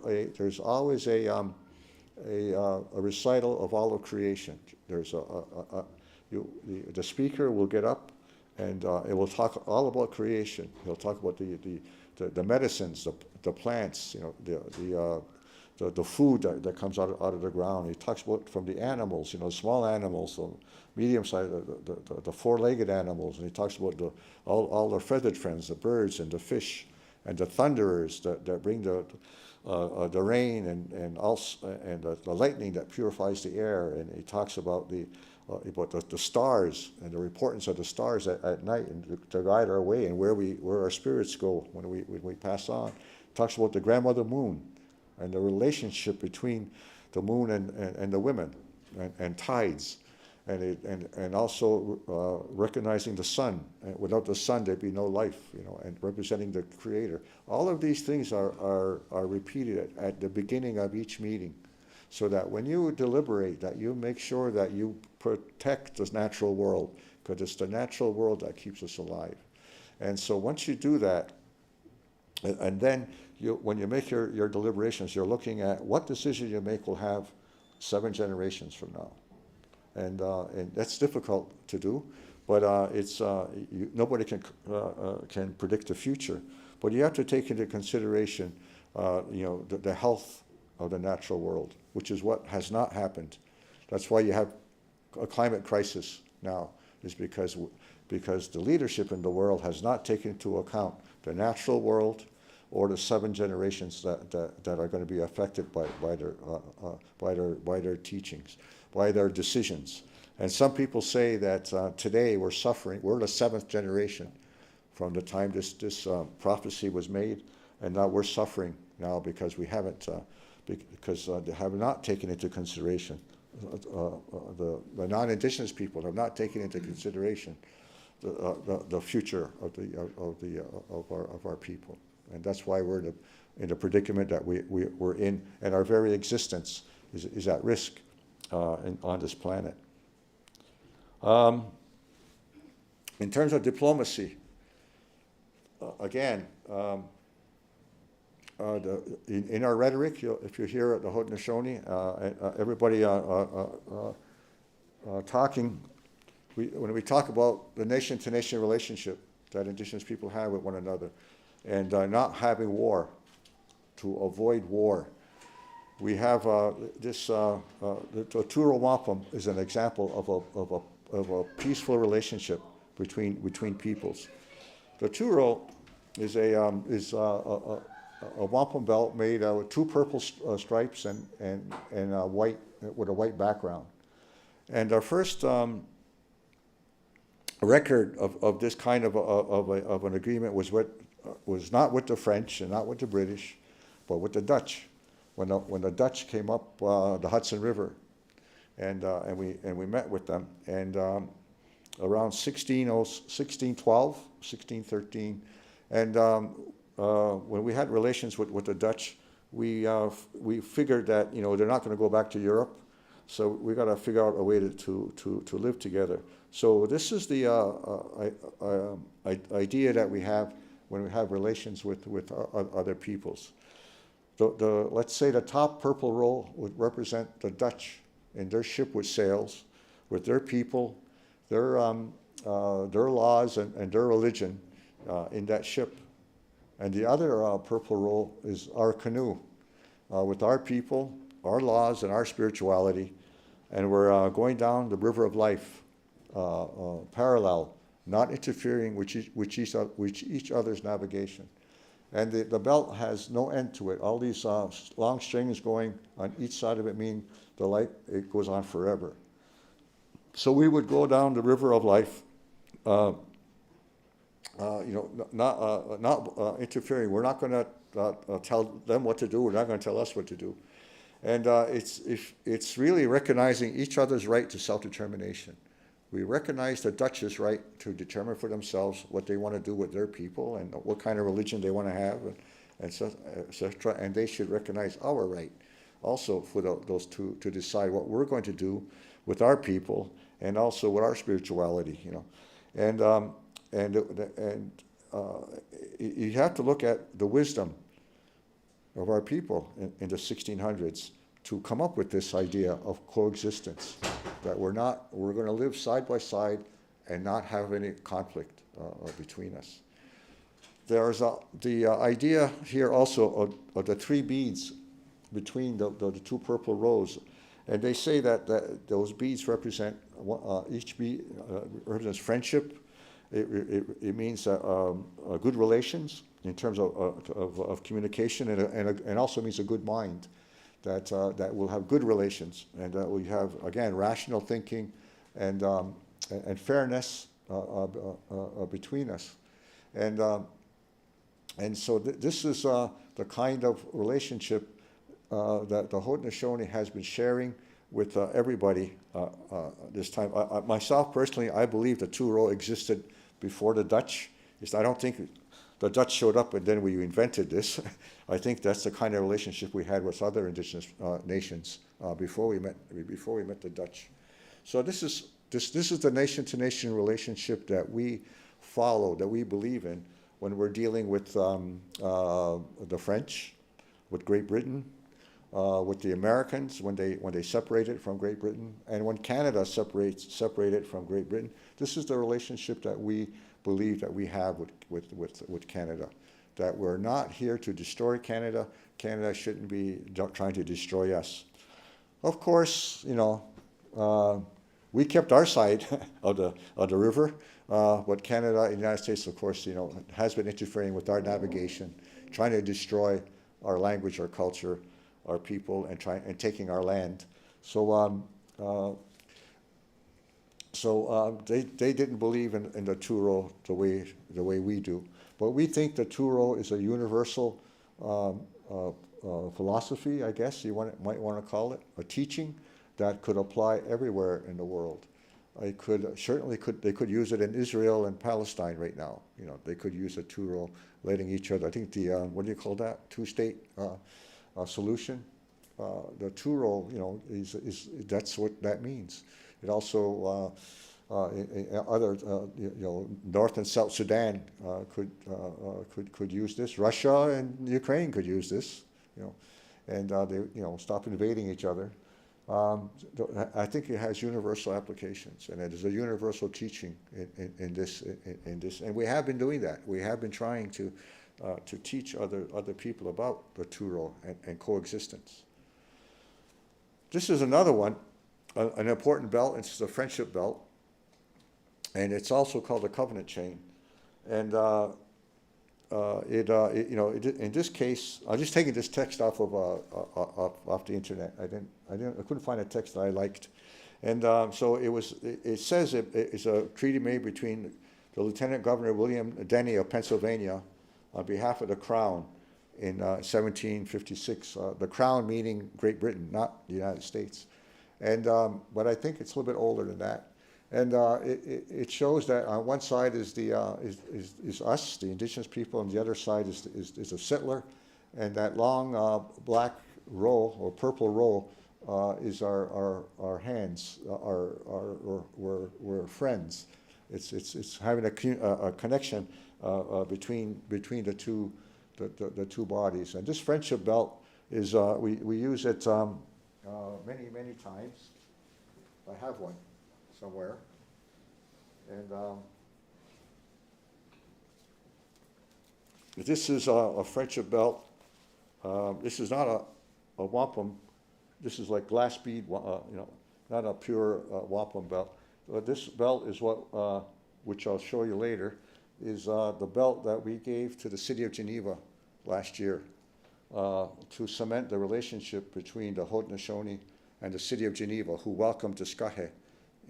recital of all of creation. There's the speaker will get up and it will talk all about creation. He'll talk about the medicines, the plants, you know, the food that comes out of the ground. He talks about from the animals, you know, small animals, the medium-sized, the four-legged animals, and he talks about all their feathered friends, the birds and the fish, and the thunderers that bring the rain and the lightning that purifies the air. And he talks about the stars and the importance of the stars at night and to guide our way and where our spirits go when we pass on. He talks about the grandmother moon and the relationship between the moon and the women and tides. And also recognizing the sun. Without the sun, there'd be no life, you know, and representing the Creator. All of these things are repeated at the beginning of each meeting, so that when you deliberate, that you make sure that you protect the natural world, because it's the natural world that keeps us alive. And so once you do that, and then when you make your deliberations, you're looking at what decision you make will have 7 generations from now. And that's difficult to do, but nobody can predict the future. But you have to take into consideration, the health of the natural world, which is what has not happened. That's why you have a climate crisis now, is because the leadership in the world has not taken into account the natural world or the 7 generations that are going to be affected by their teachings, by their decisions. And some people say that today we're suffering. We're the 7th generation from the time this prophecy was made, and now we're suffering now because we haven't, because they have not taken into consideration the non-Indigenous people have not taken into consideration the future of our people, and that's why we're in the predicament that we're in, and our very existence is at risk on this planet. In terms of diplomacy, again, in our rhetoric, if you're here at the Haudenosaunee, everybody talking, when we talk about the nation-to-nation relationship that Indigenous people have with one another, and not having war, to avoid war, we have the Turo Wampum is an example of a peaceful relationship between peoples. The Turo is a wampum belt made with 2 purple stripes and white with a white background. And our first record of this kind of an agreement was not with the French and not with the British, but with the Dutch. When the Dutch came up the Hudson River, and we met with them, and around 1612, 1613, and when we had relations with the Dutch, we figured that they're not going to go back to Europe, so we got to figure out a way to live together. So this is the idea that we have when we have relations with other peoples. Let's say the top purple row would represent the Dutch in their ship with sails, with their people, their laws and their religion in that ship. And the other purple row is our canoe, with our people, our laws, and our spirituality. And we're going down the river of life, parallel, not interfering with each other's navigation. And the belt has no end to it. All these long strings going on each side of it mean the light, it goes on forever. So we would go down the river of life, not interfering. We're not going to tell them what to do. We're not going to tell us what to do. And it's really recognizing each other's right to self-determination. We recognize the Dutch's right to determine for themselves what they want to do with their people and what kind of religion they want to have, and so, et cetera. And they should recognize our right also for those two to decide what we're going to do with our people and also with our spirituality, you know. And you have to look at the wisdom of our people in the 1600s to come up with this idea of coexistence, that we're going to live side by side and not have any conflict between us. There's the idea here also of the three beads between the two purple rows, and they say that those beads represent, each bead represents friendship. It means good relations in terms of communication, and also means a good mind, that will have good relations, and that we have, again, rational thinking and fairness between us. And so this is the kind of relationship that the Haudenosaunee has been sharing with everybody this time. Myself, personally, I believe the two-row existed before the Dutch. I don't think the Dutch showed up and then we invented this. I think that's the kind of relationship we had with other indigenous nations before we met the Dutch. So this is the nation-to-nation relationship that we follow, that we believe in when we're dealing with the French, with Great Britain, with the Americans when they separated from Great Britain, and when Canada separated from Great Britain. This is the relationship that we believe that we have with Canada, that we're not here to destroy Canada. Canada shouldn't be trying to destroy us. Of course, you know, we kept our side of the river, but Canada and the United States, of course, you know, has been interfering with our navigation, trying to destroy our language, our culture, our people, and taking our land. So they didn't believe in the two-row the way we do. But we think the two-row is a universal philosophy, I guess you might want to call it, a teaching that could apply everywhere in the world. They could use it in Israel and Palestine right now. You know, they could use a two-row, letting each other. I think the what do you call that? Two-state solution. The two-row, you know, is that's what that means. It also other you know, North and South Sudan could use this. Russia and Ukraine could use this, you know, and they, you know, stop invading each other. I think it has universal applications, and it is a universal teaching in this, and we have been doing that. We have been trying to teach other people about the two-row and coexistence. This is another one, an important belt. It's the friendship belt, and it's also called the covenant chain. And you know, in this case, I'm just taking this text off the internet. I couldn't find a text that I liked, and so it says it's a treaty made between the Lieutenant Governor William Denny of Pennsylvania on behalf of the Crown in 1756. The Crown meaning Great Britain, not the United States, and but I think it's a little bit older than that. And it shows that on one side is us, the indigenous people, and the other side is a settler, and that long black row or purple row is our hands, we're friends. It's having a connection between the two bodies. And this friendship belt is we use it many times. I have one somewhere, and this is a friendship belt. This is not a wampum. This is like glass bead, you know, not a pure wampum belt. This belt is what, which I'll show you later, is the belt that we gave to the city of Geneva last year to cement the relationship between the Haudenosaunee and the city of Geneva, who welcomed the Skahe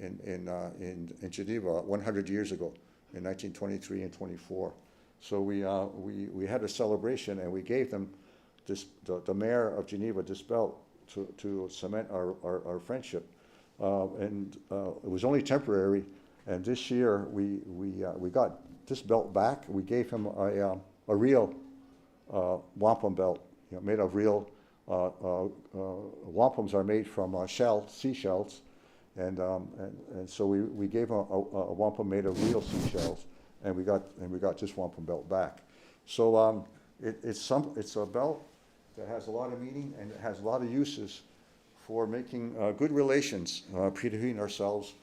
in Geneva 100 years ago, in 1923 and 24. So we had a celebration, and we gave them the mayor of Geneva this belt to cement our friendship. And it was only temporary, and this year we got this belt back. We gave him a real wampum belt, made of real wampums are made from seashells, and so we gave him a wampum made of real seashells, and we got this wampum belt back. So it's a belt that has a lot of meaning, and it has a lot of uses for making good relations between ourselves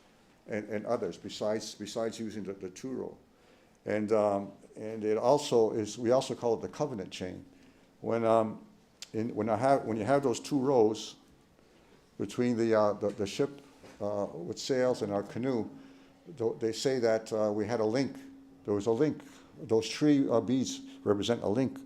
and others, besides using the two-row. And it also is, we also call it the covenant chain. When you have those two rows between the ship with sails and our canoe, they say that we had a link. There was a link. Those three beads represent a link.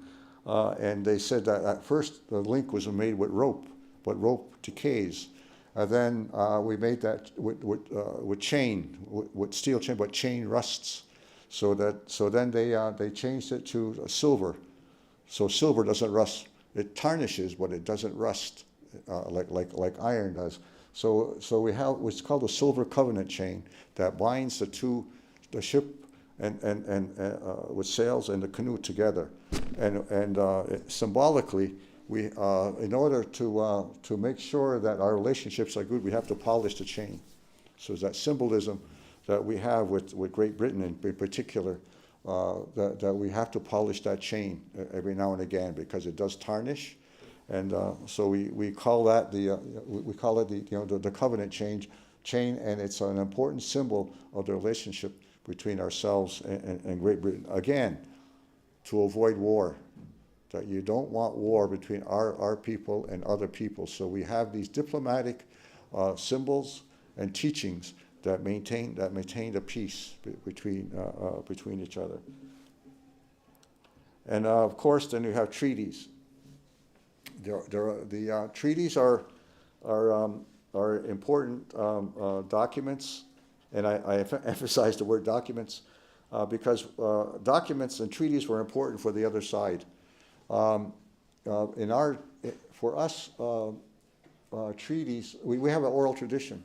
And they said that at first the link was made with rope, but rope decays. And then we made that with chain, with steel chain, but chain rusts. So then they changed it to silver. So silver doesn't rust. It tarnishes, but it doesn't rust like iron does. So we have what's called a silver covenant chain that binds the ship and with sails and the canoe together. And symbolically, we in order to make sure that our relationships are good, we have to polish the chain. So that symbolism that we have with Great Britain in particular, that we have to polish that chain every now and again because it does tarnish, and so we call that the covenant chain, and it's an important symbol of the relationship between ourselves and Great Britain. Again, to avoid war, that you don't want war between our people and other people. So we have these diplomatic symbols and teachings that maintain the peace between each other. And of course, then you have treaties. The treaties are important documents, and I emphasize the word documents because documents and treaties were important for the other side. For us, treaties, we have an oral tradition.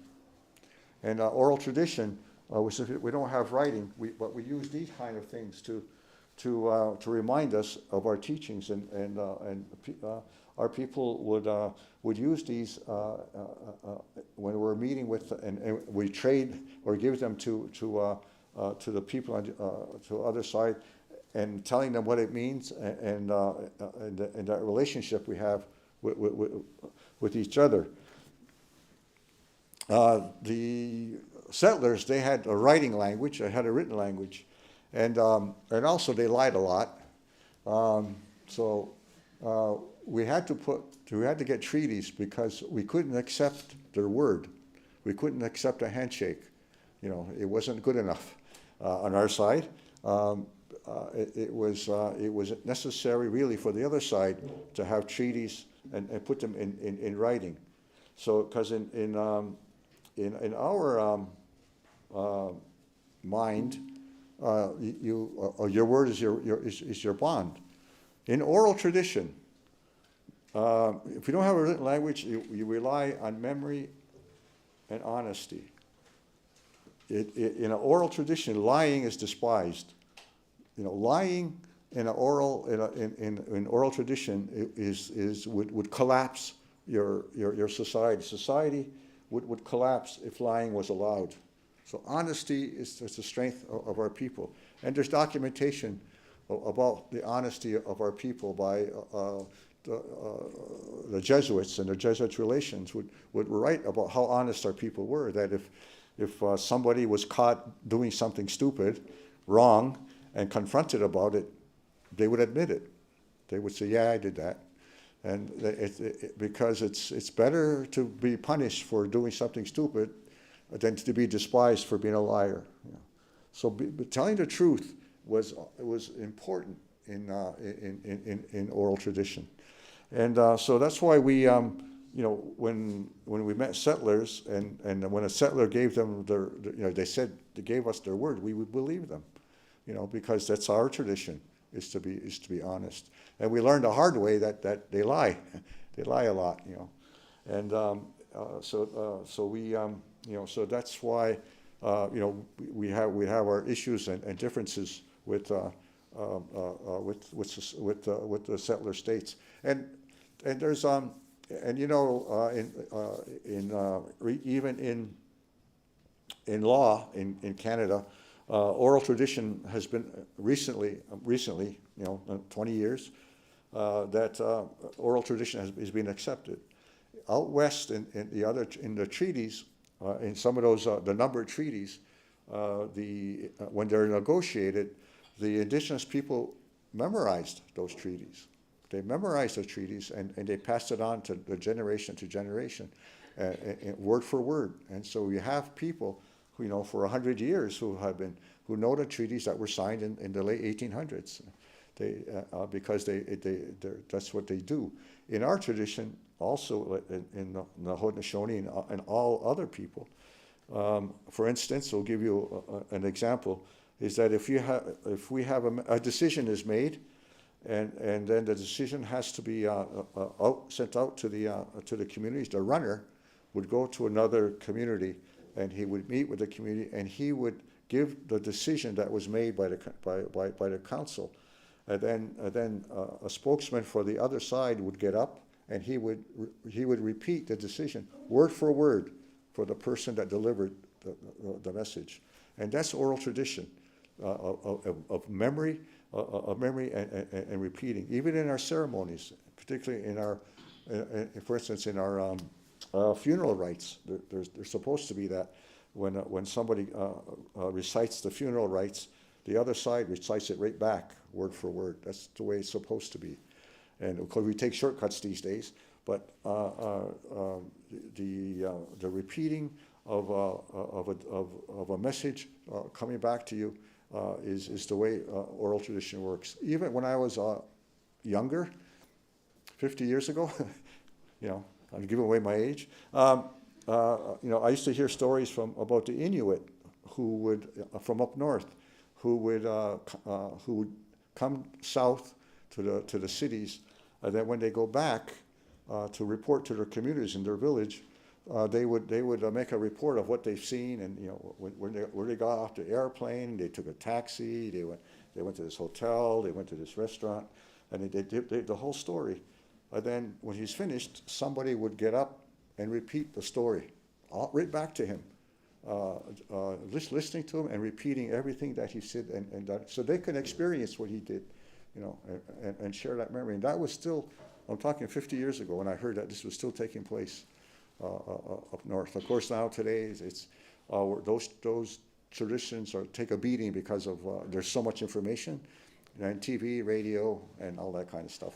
And oral tradition, we don't have writing, but we use these kind of things to remind us of our teachings, and our people would use these when we're meeting with, and we trade or give them to the people on to other side, and telling them what it means, and that relationship we have with each other. The settlers, they had a writing language, they had a written language, and also they lied a lot. So we had to get treaties because we couldn't accept their word. We couldn't accept a handshake. It wasn't good enough on our side. It was necessary really for the other side to have treaties and put them in writing. So because in our mind, your word is your bond. In oral tradition, if you don't have a written language, you rely on memory and honesty. In an oral tradition, lying is despised. Lying in oral tradition would collapse your society. Society would collapse if lying was allowed. So honesty is the strength of our people. And there's documentation about the honesty of our people by the Jesuits, and the Jesuits' relations would write about how honest our people were, that if somebody was caught doing something stupid, wrong, and confronted about it, they would admit it. They would say, yeah, I did that. And because it's better to be punished for doing something stupid than to be despised for being a liar. So telling the truth was important in oral tradition. And so that's why we, when we met settlers, and when a settler gave them they gave us their word, we would believe them, because that's our tradition, is to be honest. And we learned the hard way that they lie, they lie a lot, and so we, so that's why, we have our issues and differences with the settler states, and there's even in law in Canada, oral tradition has been recently, 20 years, that oral tradition is being accepted. Out west in the treaties, in some of those the numbered treaties, when they're negotiated, the Indigenous people memorized those treaties. They memorized the treaties, and they passed it on to generation, word for word. And so you have people who, for 100 years, who know the treaties that were signed in the late 1800s. Because that's what they do. In our tradition, also in the Haudenosaunee and all other people, for instance, I'll give you an example, is that if we have a decision is made, and then the decision has to be sent out to the communities, the runner would go to another community, and he would meet with the community, and he would give the decision that was made by the council. And then a spokesman for the other side would get up, and he would repeat the decision word for word for the person that delivered the message. And that's oral tradition of memory, and repeating. Even in our ceremonies, particularly for instance, in our funeral rites, there's supposed to be that when somebody recites the funeral rites, the other side recites it right back, word for word. That's the way it's supposed to be. And of course, we take shortcuts these days, but the repeating of a message coming back to you is the way oral tradition works. Even when I was younger, 50 years ago, I'm giving away my age. I used to hear stories about the Inuit who would from up north, who would come south to the cities, and then when they go back to report to their communities in their village, they would make a report of what they've seen, and where they got off the airplane, they took a taxi, they went to this hotel, they went to this restaurant, and they did the whole story. And then when he's finished, somebody would get up and repeat the story, right back to him, just listening to him and repeating everything that he said, and that, so they can experience what he did, and share that memory. And that was still, I'm talking 50 years ago, when I heard that this was still taking place up north. Of course, now today it's those traditions take a beating because of there's so much information, and TV, radio, and all that kind of stuff.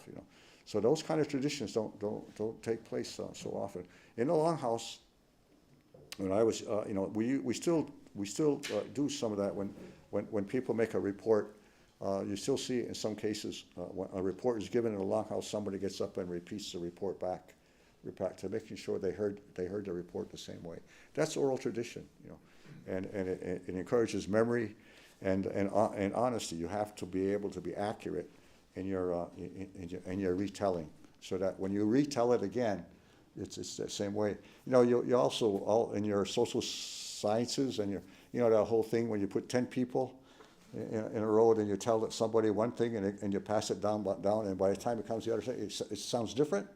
So those kind of traditions don't take place so often. In the Longhouse, when I was, we still do some of that when people make a report. You still see in some cases when a report is given in a Longhouse, somebody gets up and repeats the report back to making sure they heard the report the same way. That's oral tradition, and it encourages memory and honesty. You have to be able to be accurate in your retelling, so that when you retell it again, it's the same way. You also all in your social sciences and that whole thing when you put 10 people in a row and you tell somebody one thing and you pass it down, and by the time it comes the other thing, it sounds different.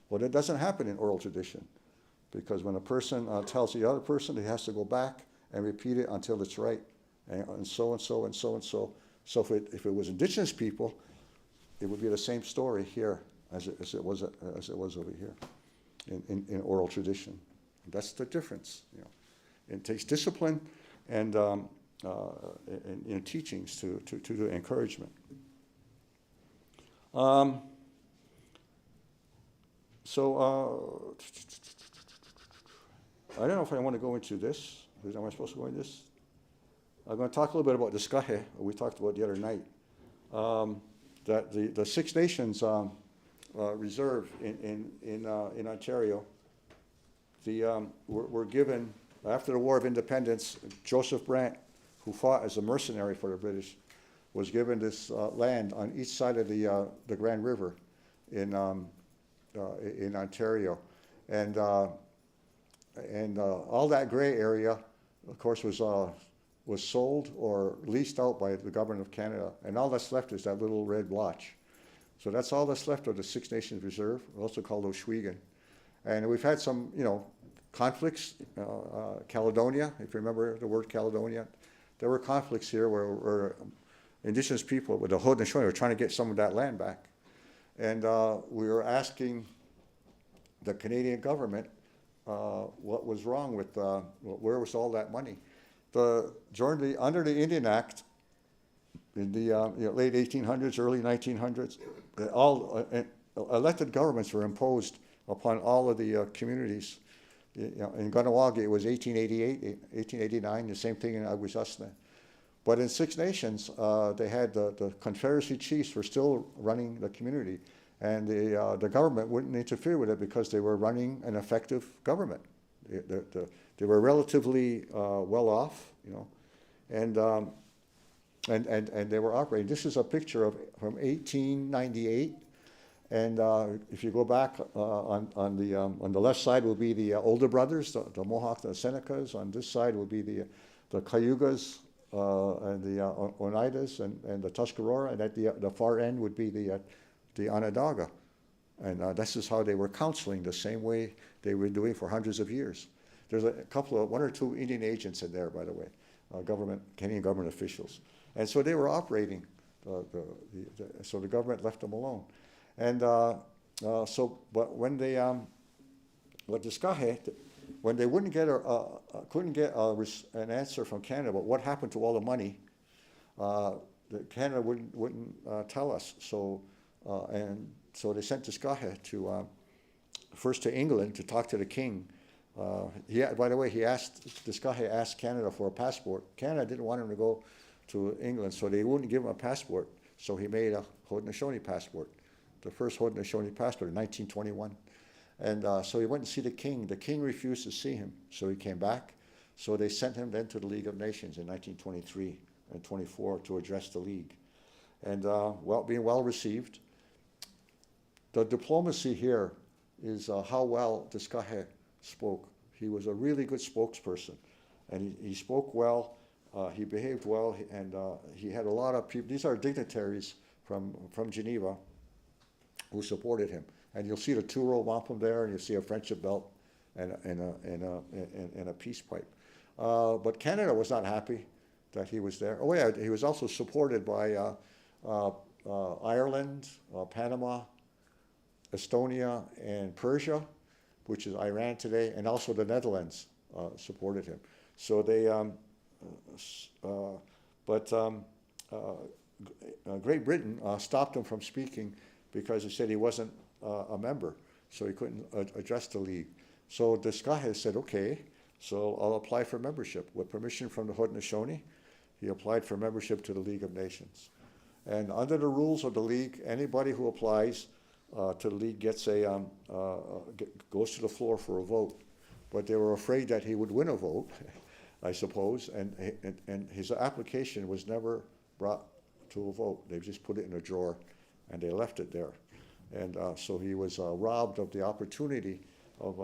Well, that doesn't happen in oral tradition, because when a person tells the other person, he has to go back and repeat it until it's right, and so and so and so and so. So if it was Indigenous people, it would be the same story here as it was over here in oral tradition. That's the difference. It takes discipline and teachings to do encouragement. So I don't know if I want to go into this. Am I supposed to go into this? I'm going to talk a little bit about the skahe we talked about the other night. that the Six Nations Reserve in Ontario, were given, after the War of Independence, Joseph Brant, who fought as a mercenary for the British, was given this land on each side of the Grand River in Ontario. And all that gray area, of course, was sold or leased out by the government of Canada. And all that's left is that little red blotch. So that's all that's left of the Six Nations Reserve, also called Ohsweken. And we've had some, conflicts. Caledonia, if you remember the word Caledonia, there were conflicts here where Indigenous people with the Haudenosaunee were trying to get some of that land back. And we were asking the Canadian government what was wrong with, where was all that money? Under the Indian Act, in the late 1800s, early 1900s, all elected governments were imposed upon all of the communities. In Kahnawake, it was 1888, 1889, the same thing in Atsenhaienton. But in Six Nations, they had the Confederacy chiefs were still running the community, and the government wouldn't interfere with it because they were running an effective government. They were relatively well off, and they were operating. This is a picture from 1898. And if you go back on the left side will be the older brothers, the Mohawk, the Senecas. On this side will be the Cayugas and the Oneidas and the Tuscarora. And at the far end would be the Onondaga. And this is how they were counseling, the same way they were doing for hundreds of years. There's one or two Indian agents in there, by the way, Canadian government officials. And so they were operating. So the government left them alone. And but when they, when they wouldn't get couldn't get an answer from Canada about what happened to all the money, Canada wouldn't tell us. So so they sent Atsenhaienton first to England to talk to the king. By the way, Atsenhaienton asked Canada for a passport. Canada didn't want him to go to England, so they wouldn't give him a passport. So he made a Haudenosaunee passport. The first Haudenosaunee passport in 1921. And so he went to see the king. The king refused to see him, so he came back. So they sent him then to the League of Nations in 1923 and 24 to address the League. And being well received. The diplomacy here is how well Atsenhaienton spoke. He was a really good spokesperson, and he spoke well, he behaved well, and he had a lot of people. These are dignitaries from Geneva who supported him. And you'll see the two-row wampum there, and you'll see a friendship belt and a peace pipe. But Canada was not happy that he was there. Oh yeah, he was also supported by Ireland, Panama, Estonia, and Persia, which is Iran today, and also the Netherlands supported him. So they, Great Britain stopped him from speaking because he said he wasn't a member, so he couldn't address the League. So Atsenhaienton said, okay, so I'll apply for membership. With permission from the Haudenosaunee, he applied for membership to the League of Nations. And under the rules of the League, anybody who applies to the League gets goes to the floor for a vote. But they were afraid that he would win a vote, I suppose, and his application was never brought to a vote. They just put it in a drawer, and they left it there. And so he was robbed of the opportunity of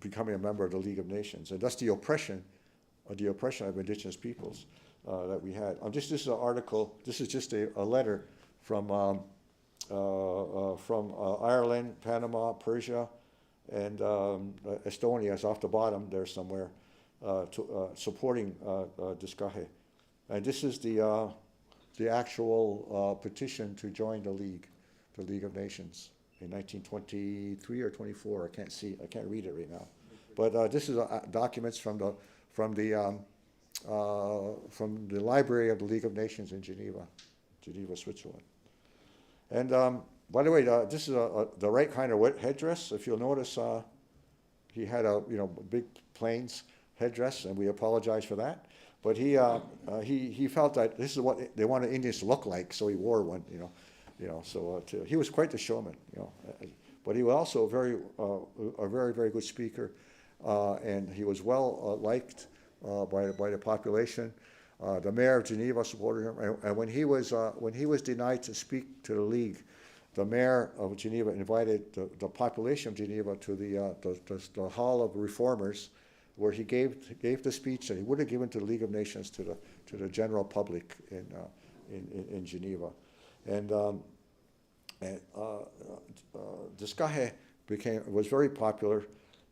becoming a member of the League of Nations. And that's the oppression of Indigenous peoples that we had. This is an article. This is just a letter from Ireland, Panama, Persia, and Estonia is off the bottom there somewhere, supporting Atsenhaienton. And this is the actual petition to join the League of Nations in 1923 or 24. I can't read it right now. But this is documents from the library of the League of Nations in Geneva, Switzerland. And by the way, this is the right kind of headdress. If you'll notice, he had big planes headdress, and we apologize for that. But he felt that this is what they wanted Indians to look like, so he wore one, So he was quite the showman, But he was also a very, very good speaker, and he was well liked by the population. The mayor of Geneva supported him, and when he was denied to speak to the League, the mayor of Geneva invited the population of Geneva to the Hall of Reformers, where he gave the speech that he would have given to the League of Nations to the general public in Geneva, and Diskahe was very popular,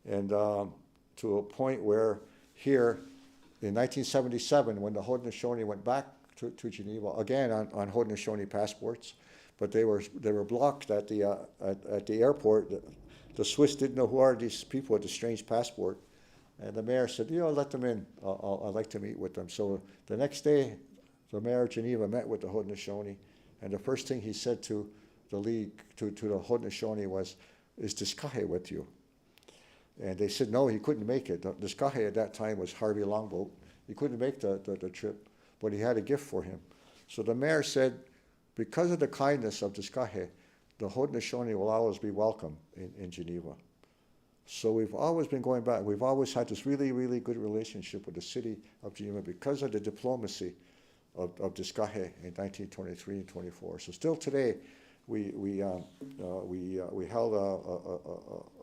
and to a point where here in 1977, when the Haudenosaunee went back to Geneva again on Haudenosaunee passports, but they were blocked at the airport. The Swiss didn't know who are these people with the strange passport. And the mayor said, let them in. I'd like to meet with them. So the next day, the mayor of Geneva met with the Haudenosaunee, and the first thing he said to the League, to the Haudenosaunee was, is Diskahe with you? And they said, no, he couldn't make it. Diskahe at that time was Harvey Longboat. He couldn't make the trip, but he had a gift for him. So the mayor said, because of the kindness of Diskahe, the Haudenosaunee will always be welcome in Geneva. So we've always been going back. We've always had this really, really good relationship with the city of Geneva because of the diplomacy of Diskahe in 1923 and 24. So still today, we held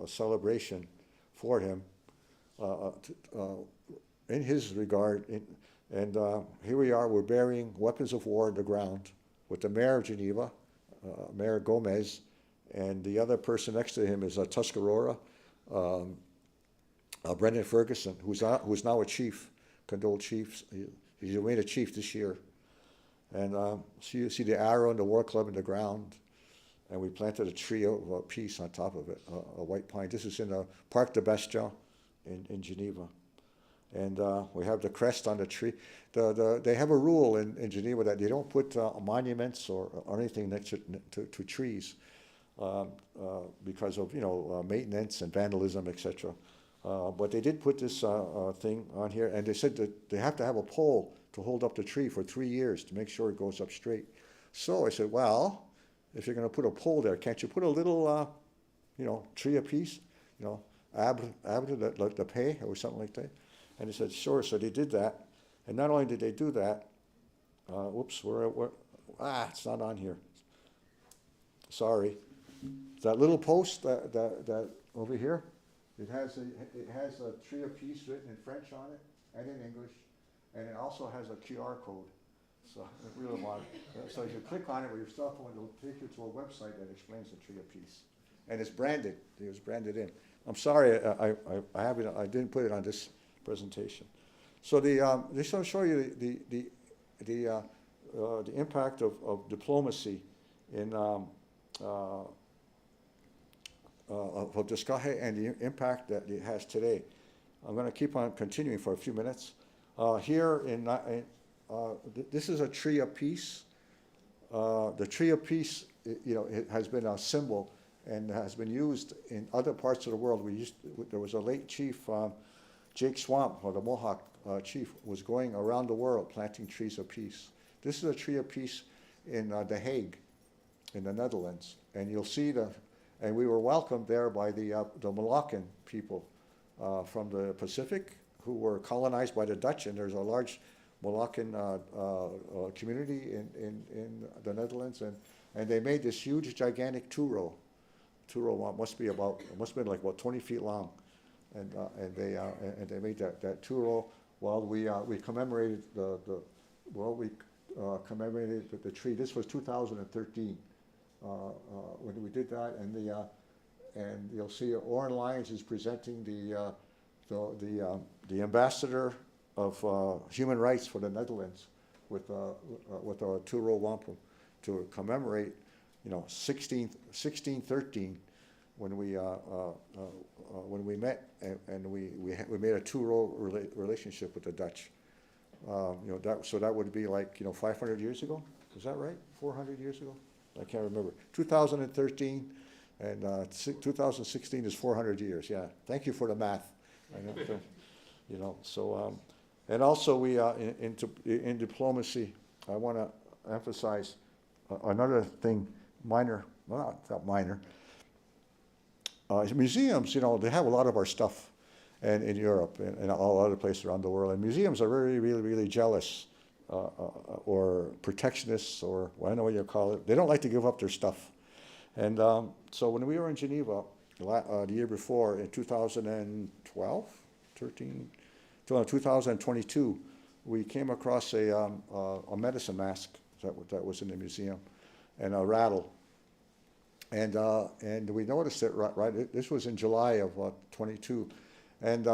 a celebration for him in his regard. And here we are. We're burying weapons of war in the ground with the mayor of Geneva, Mayor Gomez, and the other person next to him is Tuscarora. Brendan Ferguson, who's now a chief, condoled chief. He's made a chief this year. And so you see the arrow and the war club in the ground. And we planted a tree of peace on top of it, a white pine. This is in the Parc de Bastion in Geneva. And we have the crest on the tree. They have a rule in Geneva that they don't put monuments or anything next to trees. Because of maintenance and vandalism, etc. But they did put this thing on here, and they said that they have to have a pole to hold up the tree for 3 years to make sure it goes up straight. So I said, well, if you're going to put a pole there, can't you put a little, tree apiece, arbre de paix or something like that? And they said, sure. So they did that, and not only did they do that, it's not on here. Sorry. That little post that over here, it has a tree of peace written in French on it and in English, and it also has a QR code. So so if you click on it with your cell phone, it'll take you to a website that explains the tree of peace, and it's branded. It was branded in. I'm sorry, I didn't put it on this presentation. So this will show you the impact of diplomacy in. Of Diskahe and the impact that it has today. I'm going to keep on continuing for a few minutes. This is a tree of peace. The tree of peace, it has been a symbol and has been used in other parts of the world. There was a late chief, Jake Swamp, or the Mohawk chief, was going around the world planting trees of peace. This is a tree of peace in The Hague, in the Netherlands, and you'll see and we were welcomed there by the Moluccan people from the Pacific who were colonized by the Dutch, and there's a large Moluccan community in the Netherlands, and they made this huge, gigantic two-row must have been like about 20 feet long, and they made that two-row while we commemorated commemorated the tree. This was 2013. When we did that, and you'll see Oren Lyons is presenting the ambassador of human rights for the Netherlands with a two-row wampum to commemorate, 1613 when we met and we made a two-row relationship with the Dutch. So that would be like 500 years ago. Is that right? 400 years ago? I can't remember. 2013 and 2016 is 400 years. Yeah. Thank you for the math. you know. So, and also we in diplomacy, I want to emphasize another thing, minor, well, not minor. Museums, you know, they have a lot of our stuff, and in Europe and all other places around the world. And museums are really jealous or protectionists, or well, I don't know what you call it. They don't like to give up their stuff. And so when we were in Geneva the year before, in 2012, 2022, we came across a medicine mask that was in the museum, and a rattle. And we noticed it, right, this was in July of 22. And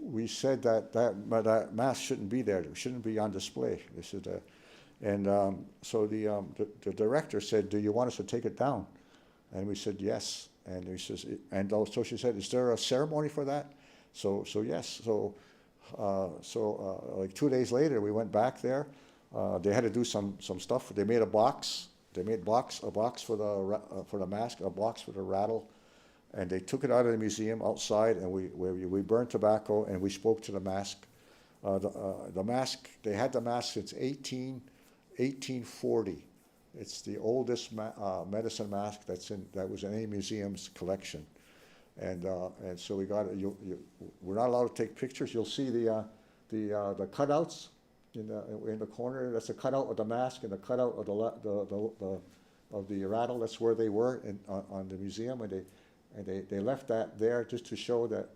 we said that mask shouldn't be there. It shouldn't be on display. This is so the director said, "Do you want us to take it down?" And we said yes. And he says, and so she said, "Is there a ceremony for that?" So yes. So like 2 days later, we went back there. They had to do some stuff. They made a box. They made a box for the mask, a box for the rattle. And they took it out of the museum outside, and we burned tobacco, and we spoke to the mask. The mask, they had the mask since 1840. It's the oldest medicine mask that was in any museum's collection. And so we got it. We're not allowed to take pictures. You'll see the cutouts in the corner. That's a cutout of the mask and the cutout of the rattle. That's where they were on the museum, and they left that there just to show that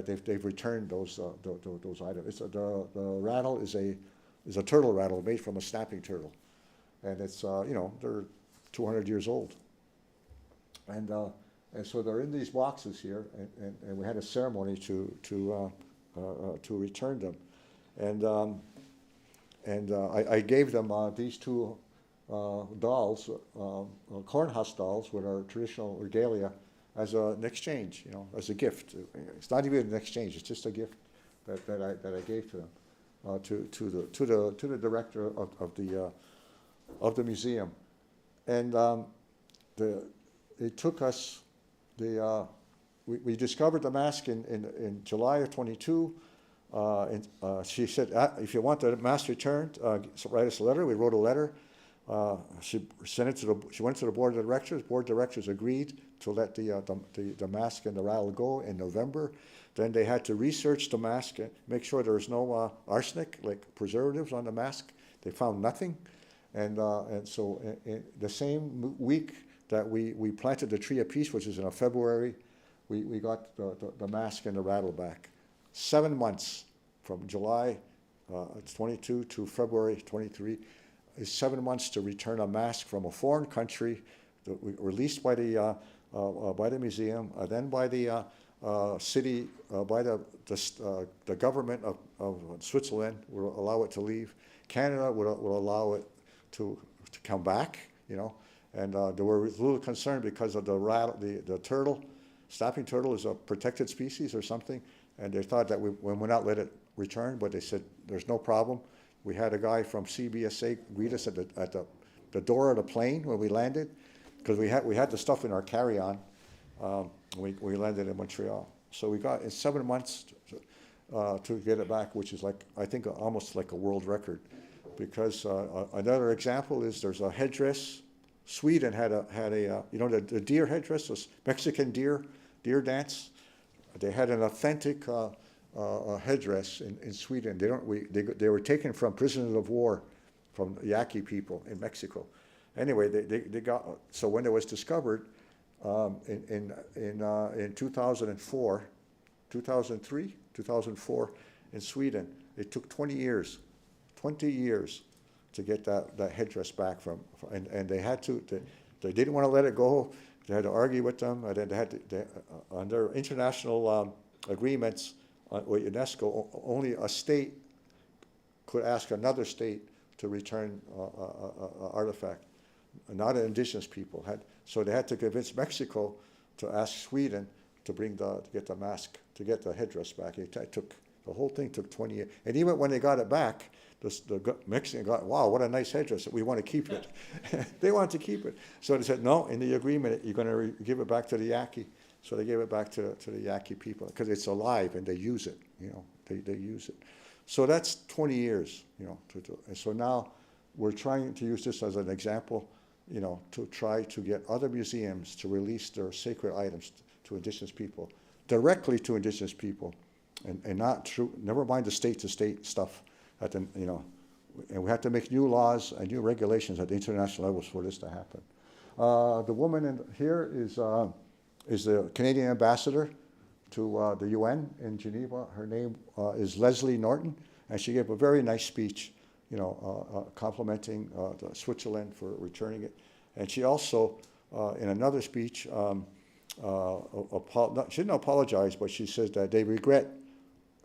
they've returned those items. The rattle is a turtle rattle made from a snapping turtle, and it's they're 200 years old, and so they're in these boxes here, and we had a ceremony to return them, and I gave them these two dolls, cornhusk dolls with our traditional regalia, as an exchange, as a gift. It's not even an exchange; it's just a gift that I gave to them, to the director of the museum, and it took us we discovered the mask in July of 22. And she said, if you want the mask returned, write us a letter. We wrote a letter. She went to the board of directors. Board of directors agreed to let the mask and the rattle go in November. Then they had to research the mask and make sure there was no arsenic, like preservatives, on the mask. They found nothing, and so in the same week that we planted the tree of peace, which is in February, we got the mask and the rattle back. 7 months from July 22 to February 23 is 7 months to return a mask from a foreign country, released by the museum, then by the city, by the government of Switzerland will allow it to leave. Canada will allow it to come back, and they were a little concerned because of the turtle. Snapping turtle is a protected species or something, and they thought that we would not let it return, but they said there's no problem. We had a guy from CBSA greet us at the door of the plane when we landed, because we had the stuff in our carry-on. We landed in Montreal, so we got in 7 months to get it back, which is I think almost like a world record, because another example is there's a headdress. Sweden had a the deer headdress, was Mexican deer dance. They had an authentic headdress in Sweden. They were taken from prisoners of war, from Yaqui people in Mexico. Anyway, they got, so when it was discovered in 2004, 2003, 2004 in Sweden, it took 20 years to get that headdress back and they had to. They didn't want to let it go. They had to argue with them, and then they had to, under international agreements with UNESCO, only a state could ask another state to return an artifact, not an indigenous people. So they had to convince Mexico to ask Sweden to get the mask, to get the headdress back. The whole thing took 20 years. And even when they got it back, the Mexican got, wow, what a nice headdress. We want to keep it. They wanted to keep it. So they said, no, in the agreement, you're going to give it back to the Yaqui. So they gave it back to the Yaqui people because it's alive and they use it, they use it. So that's 20 years, and so now we're trying to use this as an example, to try to get other museums to release their sacred items to Indigenous people, directly to Indigenous people, and not through, never mind the state-to-state stuff, and we have to make new laws and new regulations at the international levels for this to happen. The woman in here is the Canadian ambassador to the UN in Geneva. Her name is Leslie Norton, and she gave a very nice speech, complimenting Switzerland for returning it. And she also, in another speech, she didn't apologize, but she says that they regret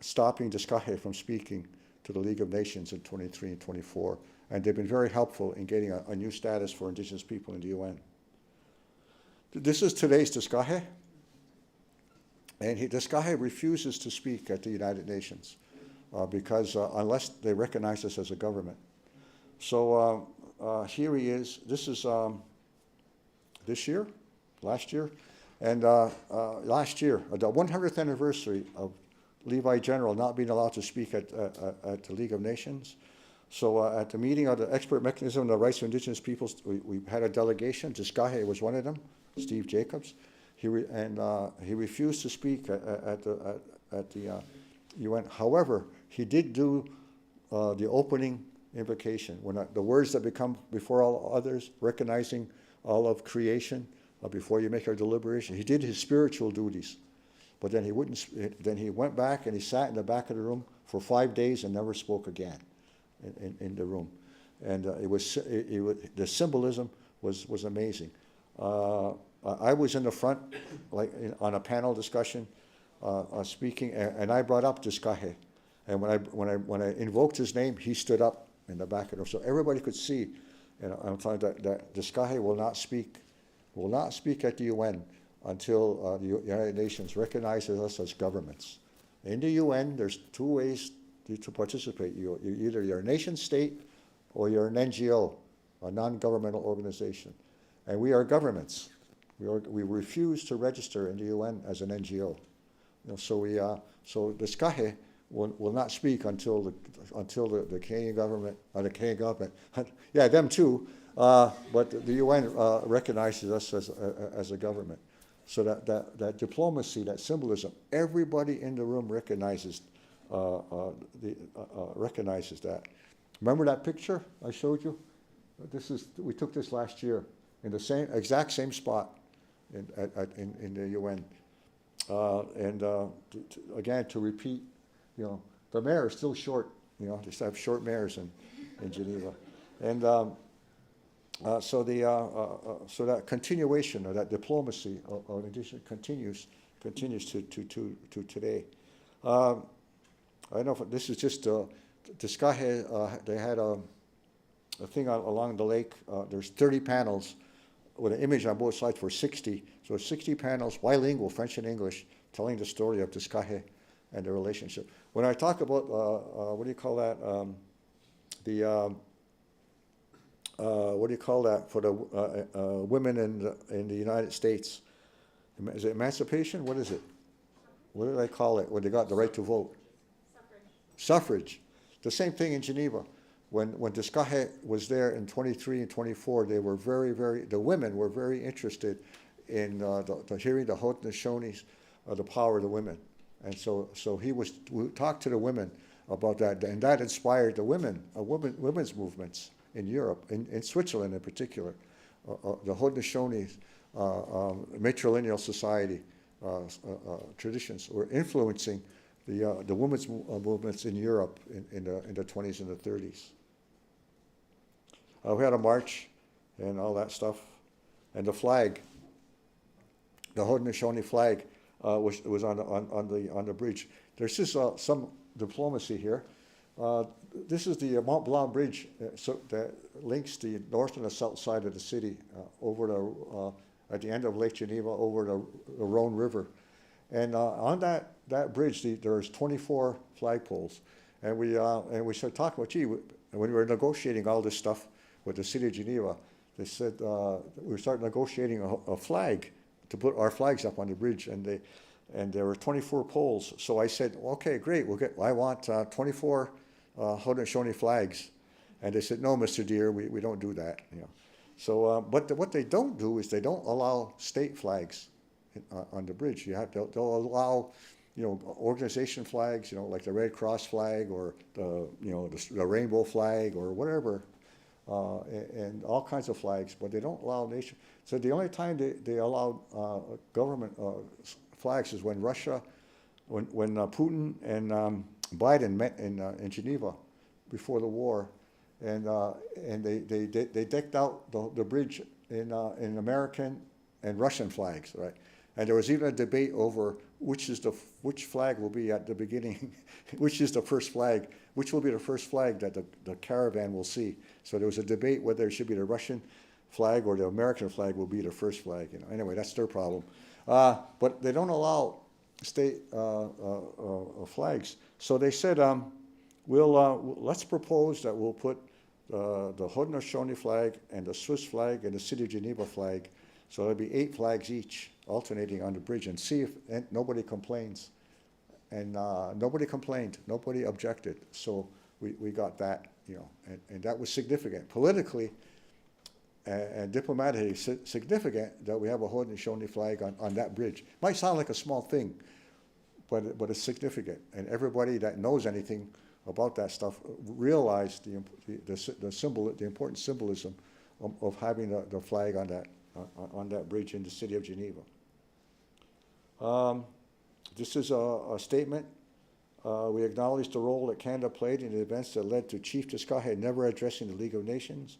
stopping Atsenhaienton from speaking to the League of Nations in 23 and 24, and they've been very helpful in getting a new status for Indigenous people in the UN. This is today's Atsenhaienton, and Atsenhaienton refuses to speak at the United Nations because unless they recognize us as a government. So here he is. This is last year, and last year, the 100th anniversary of Levi General not being allowed to speak at the League of Nations. So at the meeting of the Expert Mechanism on the Rights of Indigenous Peoples, we had a delegation. Atsenhaienton was one of them, Steve Jacobs. He refused to speak at the UN. However, he did do the opening invocation, when the words that become before all others, recognizing all of creation before you make our deliberation. He did his spiritual duties, but then he wouldn't. Then he went back and he sat in the back of the room for 5 days and never spoke again in the room. And the symbolism was amazing. I was in the front, on a panel discussion, speaking, and I brought up Atsenhaienton. And when I invoked his name, he stood up in the back of the room, so everybody could see. And I'm telling you that Atsenhaienton will not speak at the UN until the United Nations recognizes us as governments. In the UN, there's 2 ways to participate. You're a nation state or you're an NGO, a non-governmental organization. And we are governments. We refuse to register in the UN as an NGO. So the Atsenhaienton will not speak until the Canadian government, yeah, them too, but the UN recognizes us as a government. So that diplomacy, that symbolism, everybody in the room recognizes that. Remember that picture I showed you? We took this last year in the exact same spot in the UN. Again, to repeat, the mayor is still short. They still have short mayors in Geneva, and so that continuation of that diplomacy of Indigenous continues to today. I don't know if this is just Atsenhaienton. They had a thing along the lake. There's 30 panels with an image on both sides for 60. So 60 panels, bilingual, French and English, telling the story of Atsenhaienton and the relationship. When I talk about, what do you call that, what do you call that for the women in the United States? Is it emancipation? What is it? What did I call it when they got the right to vote? Suffrage. The same thing in Geneva. When Atsenhaienton was there in 23 and 24, they were the women were very interested in hearing the Haudenosaunee, the power of the women. And so we talked to the women about that, and that inspired the women's movements in Europe, in Switzerland in particular. The Haudenosaunee matrilineal society traditions were influencing the women's movements in Europe in the 20s and the 30s. We had a march and all that stuff, and the flag, the Haudenosaunee flag, was on the bridge. There's just some diplomacy here. This is the Mont Blanc Bridge, that links the north and the south side of the city over at the end of Lake Geneva over the Rhone River. And on that bridge, there's 24 flagpoles. And we started talking about, when we were negotiating all this stuff with the city of Geneva, they said we started negotiating a flag to put our flags up on the bridge, and there were 24 poles. So I said, okay, great, I want 24 Haudenosaunee flags. And they said, no, Mr. Deere, we don't do that. So, but what they don't do is they don't allow state flags on the bridge. They'll allow, organization flags, like the Red Cross flag or the rainbow flag or whatever, and all kinds of flags, but they don't allow nation. So the only time they allow government flags is when Putin and Biden met in Geneva before the war, and they decked out the bridge in American and Russian flags, right? And there was even a debate over which flag will be at the beginning, which is the first flag, which will be the first flag that the caravan will see. So there was a debate whether it should be the Russian flag or the American flag will be the first flag. Anyway, that's their problem. But they don't allow state flags. So they said, let's propose that we'll put the Haudenosaunee flag and the Swiss flag and the City of Geneva flag. So there'll be 8 flags each alternating on the bridge, and see if nobody complains. And nobody complained, nobody objected. So we got that, and that was significant. Politically and diplomatically significant that we have a Haudenosaunee flag on that bridge. Might sound like a small thing, but it's significant. And everybody that knows anything about that stuff realized the important symbolism of having the flag on that bridge in the city of Geneva. This is a statement. We acknowledge the role that Canada played in the events that led to Chief Atsenhaienton never addressing the League of Nations,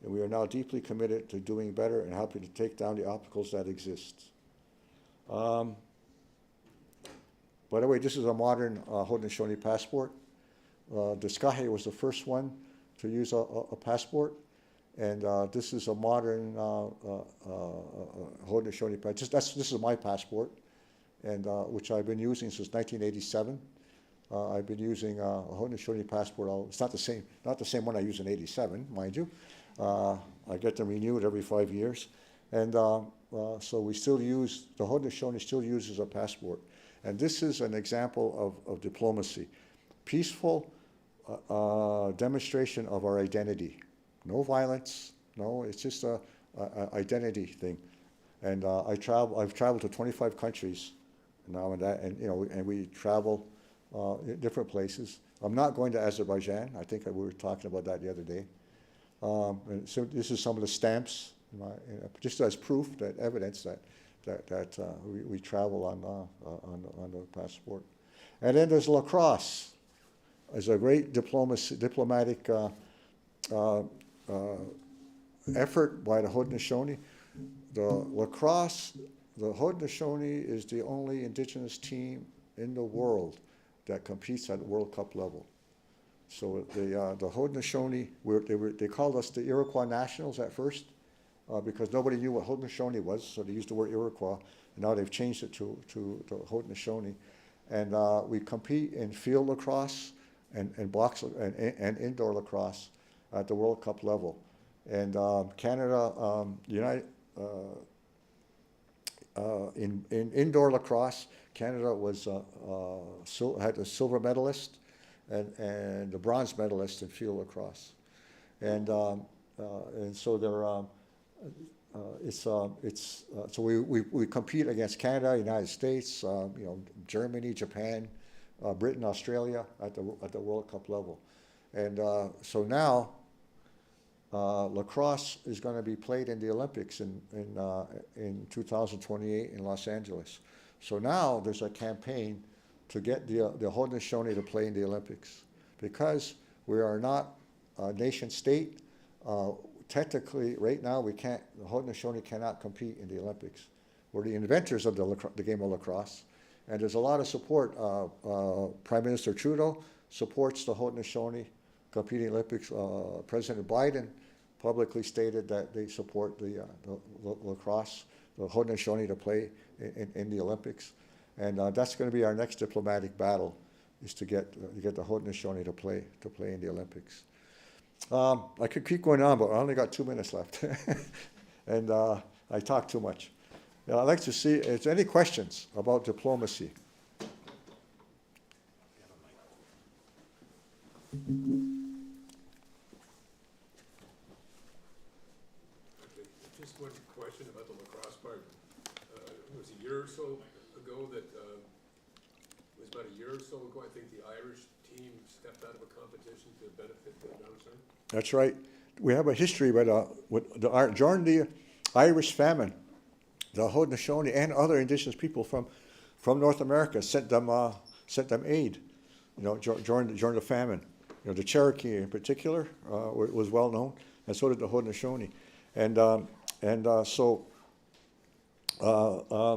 and we are now deeply committed to doing better and helping to take down the obstacles that exist. By the way, this is a modern Haudenosaunee passport. The Atsenhaienton was the first one to use a passport, and this is a modern Haudenosaunee passport. This is my passport, and which I've been using since 1987. I've been using a Haudenosaunee passport. It's not the same one I used in '87, mind you. I get them renewed every 5 years, and so we still use the Haudenosaunee still uses a passport, and this is an example of diplomacy, peaceful demonstration of our identity. No violence. No, it's just a identity thing. And I've traveled to 25 countries now, and we travel in different places. I'm not going to Azerbaijan. I think we were talking about that the other day. And so this is some of the stamps, just as proof, that evidence that we travel on the passport. And then there's lacrosse. It's a great diplomatic effort by the Haudenosaunee. The Haudenosaunee is the only Indigenous team in the world that competes at World Cup level. So the Haudenosaunee, they called us the Iroquois Nationals at first because nobody knew what Haudenosaunee was, so they used the word Iroquois. And now they've changed it to the Haudenosaunee. And we compete in field lacrosse and box and indoor lacrosse at the World Cup level. And Canada, in indoor lacrosse, Canada had a silver medalist and the bronze medalist in field lacrosse. And so so we compete against Canada, United States, Germany, Japan, Britain, Australia at the World Cup level. And so now lacrosse is going to be played in the Olympics in 2028 in Los Angeles. So now there's a campaign to get the Haudenosaunee to play in the Olympics. Because we are not a nation state, technically right now the Haudenosaunee cannot compete in the Olympics. We're the inventors of the game of lacrosse. And there's a lot of support. Prime Minister Trudeau supports the Haudenosaunee competing in the Olympics. President Biden publicly stated that they support the lacrosse, the Haudenosaunee to play in the Olympics. And that's going to be our next diplomatic battle, is to get the Haudenosaunee to play in the Olympics. I could keep going on, but I only got 2 minutes left. And I talk too much. I'd like to see, is there any questions about diplomacy? Just one question about the lacrosse part. It was a year or so ago that, it was about a year or so ago, I think the Irish team stepped out of a competition to benefit the Haudenosaunee. That's right. We have a history during the Irish famine, the Haudenosaunee and other indigenous people from North America sent them aid, during the famine. The Cherokee in particular was well known, and so did the Haudenosaunee. So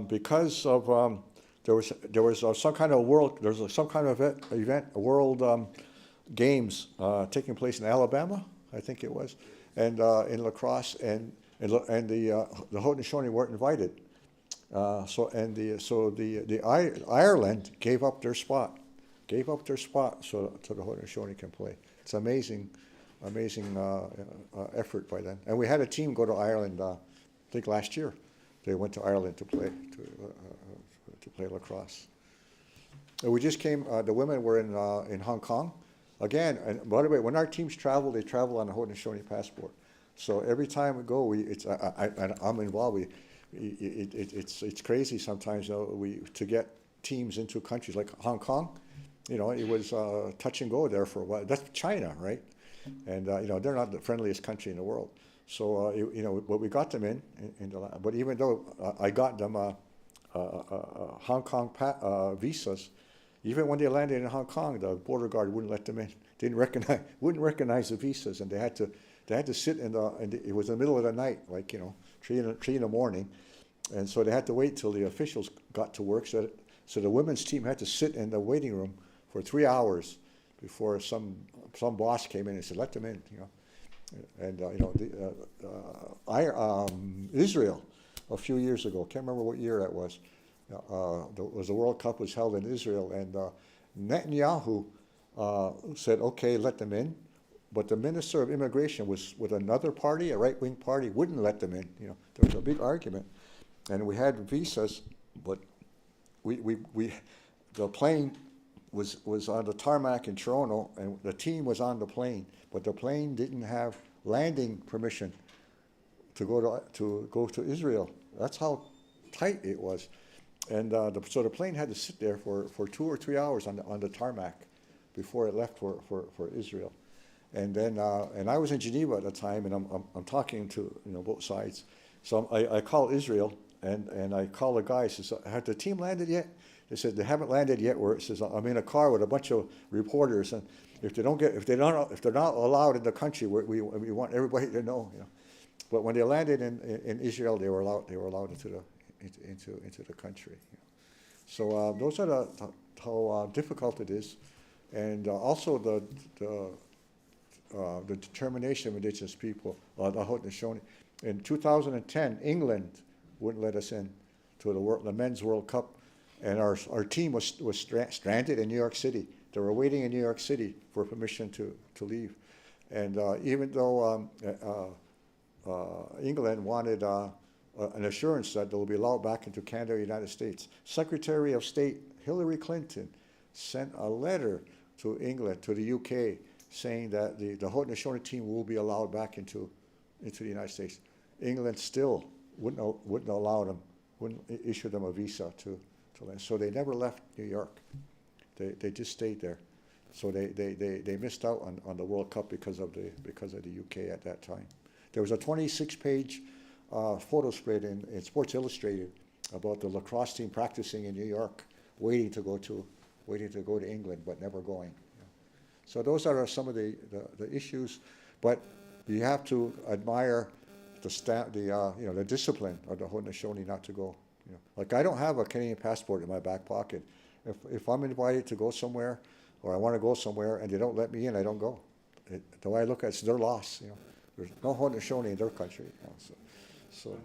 because of there was some kind of event, a world games taking place in Alabama, I think it was, and in lacrosse, and the Haudenosaunee weren't invited. Ireland gave up their spot so the Haudenosaunee can play. It's amazing effort by them. And we had a team go to Ireland, I think last year. They went to Ireland to play lacrosse. And we just came. The women were in Hong Kong, again. And by the way, when our teams travel, they travel on a Haudenosaunee passport. So every time we go, I'm involved. It's crazy sometimes to get teams into countries like Hong Kong. It was touch and go there for a while. That's China, right? And they're not the friendliest country in the world. So but we got them in but even though I got them Hong Kong visas, even when they landed in Hong Kong, the border guard wouldn't let them in. Wouldn't recognize the visas, and they had to sit it was in the middle of the night, like 3 in the morning, and so they had to wait till the officials got to work. So the women's team had to sit in the waiting room for 3 hours before some boss came in and said, "Let them in." And Israel a few years ago, can't remember what year that was. The World Cup was held in Israel, and Netanyahu said, "Okay, let them in," but the Minister of Immigration was with another party, a right-wing party, wouldn't let them in. There was a big argument, and we had visas, but the plane was on the tarmac in Toronto, and the team was on the plane, but the plane didn't have landing permission to go to Israel. That's how tight it was, and so the plane had to sit there for 2 or 3 hours on the tarmac before it left for Israel. And then and I was in Geneva at the time, and I'm talking to both sides. So I call Israel, and I call the guy. I says, "Have the team landed yet?" They said they haven't landed yet. Where it says I'm in a car with a bunch of reporters, and if they're not allowed in the country, we want everybody to know. But when they landed in Israel, they were allowed into the country. So those are how difficult it is, and also the determination of indigenous people, the Haudenosaunee. In 2010, England wouldn't let us in to the men's World Cup, and our team was stranded in New York City. They were waiting in New York City for permission to leave, and even though England wanted an assurance that they'll be allowed back into Canada or United States, Secretary of State Hillary Clinton sent a letter to England, to the UK, saying that the Haudenosaunee team will be allowed back into the United States. England still wouldn't allow them, wouldn't issue them a visa to land. So they never left New York. They just stayed there. So they missed out on the World Cup because of the UK at that time. There was a 26-page photo spread in Sports Illustrated about the lacrosse team practicing in New York, waiting to go to England, but never going. So those are some of the issues, but you have to admire the discipline of the Haudenosaunee not to go. Like I don't have a Canadian passport in my back pocket. If I'm invited to go somewhere, or I want to go somewhere, and they don't let me in, I don't go. The way I look at it, it's their loss. There's no Haudenosaunee in their country. So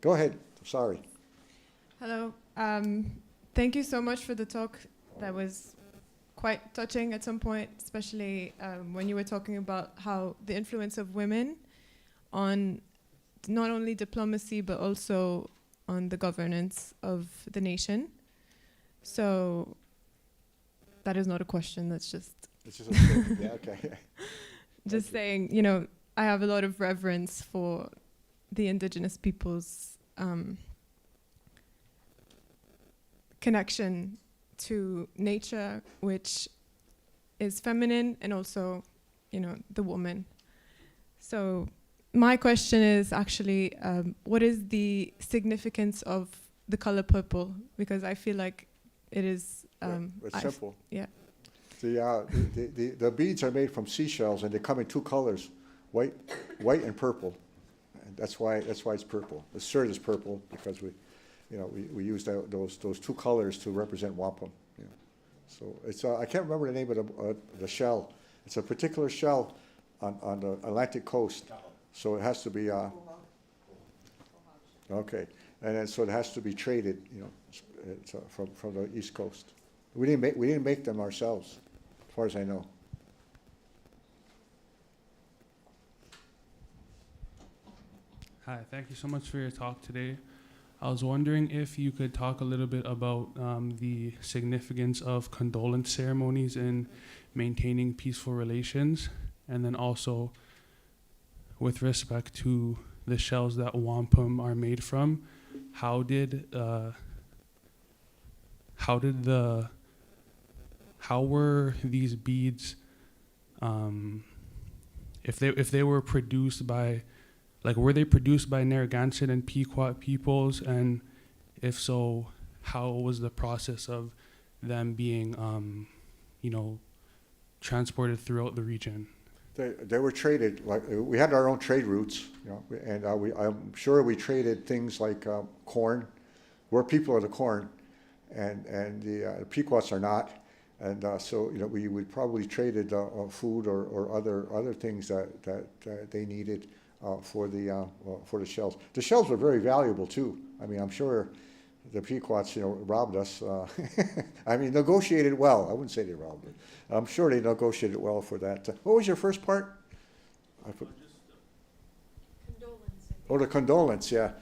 go ahead. Sorry. Hello. Thank you so much for the talk. That was quite touching at some point, especially when you were talking about how the influence of women on not only diplomacy but also on the governance of the nation. So that is not a question, that's just It's just a statement. Yeah, okay. just you. saying, you know, I have a lot of reverence for the Indigenous people's connection to nature, which is feminine, and also, you know, the woman. So my question is actually, what is the significance of the color purple? Because I feel like it is. It's simple. Yeah. The beads are made from seashells, and they come in two colors, white and purple. And that's why it's purple. The shirt is purple because we use those two colors to represent wampum. You know. So it's I can't remember the name of the shell. It's a particular shell on the Atlantic coast. So it has to be okay, and then so it has to be traded. You know, it's from the East Coast. We didn't make them ourselves, as far as I know. Hi, thank you so much for your talk today. I was wondering if you could talk a little bit about the significance of condolence ceremonies in maintaining peaceful relations, and then also with respect to the shells that wampum are made from, how were these beads, if they were produced by, like, were they produced by Narragansett and Pequot peoples, and if so, how was the process of them being, transported throughout the region? They were traded. Like we had our own trade routes, you know, and I'm sure we traded things like corn. We're people of the corn, and the Pequots are not, and so we would probably traded food or other things that they needed for the shells. The shells were very valuable too. I mean, I'm sure the Pequots, robbed us. I mean, negotiated well. I wouldn't say they robbed it. I'm sure they negotiated well for that. What was your first part? The condolence, yeah.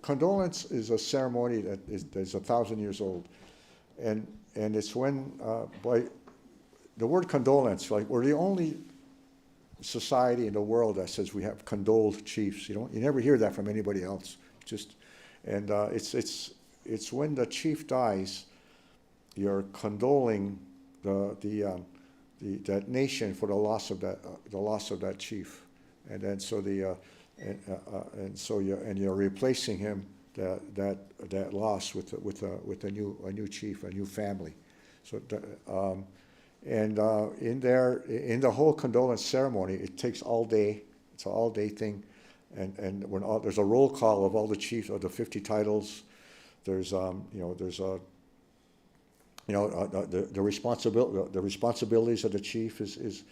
Condolence is a ceremony that's 1,000 years old, and it's when by the word condolence, like we're the only society in the world that says we have condoled chiefs. You never hear that from anybody else. It's when the chief dies, you're condoling that nation for the loss of that chief, and then you're replacing him that loss with a new chief, a new family. So in the whole condolence ceremony, it takes all day. It's an all-day thing, and there's a roll call of all the chiefs of the 50 titles. There's the responsibilities of the chief is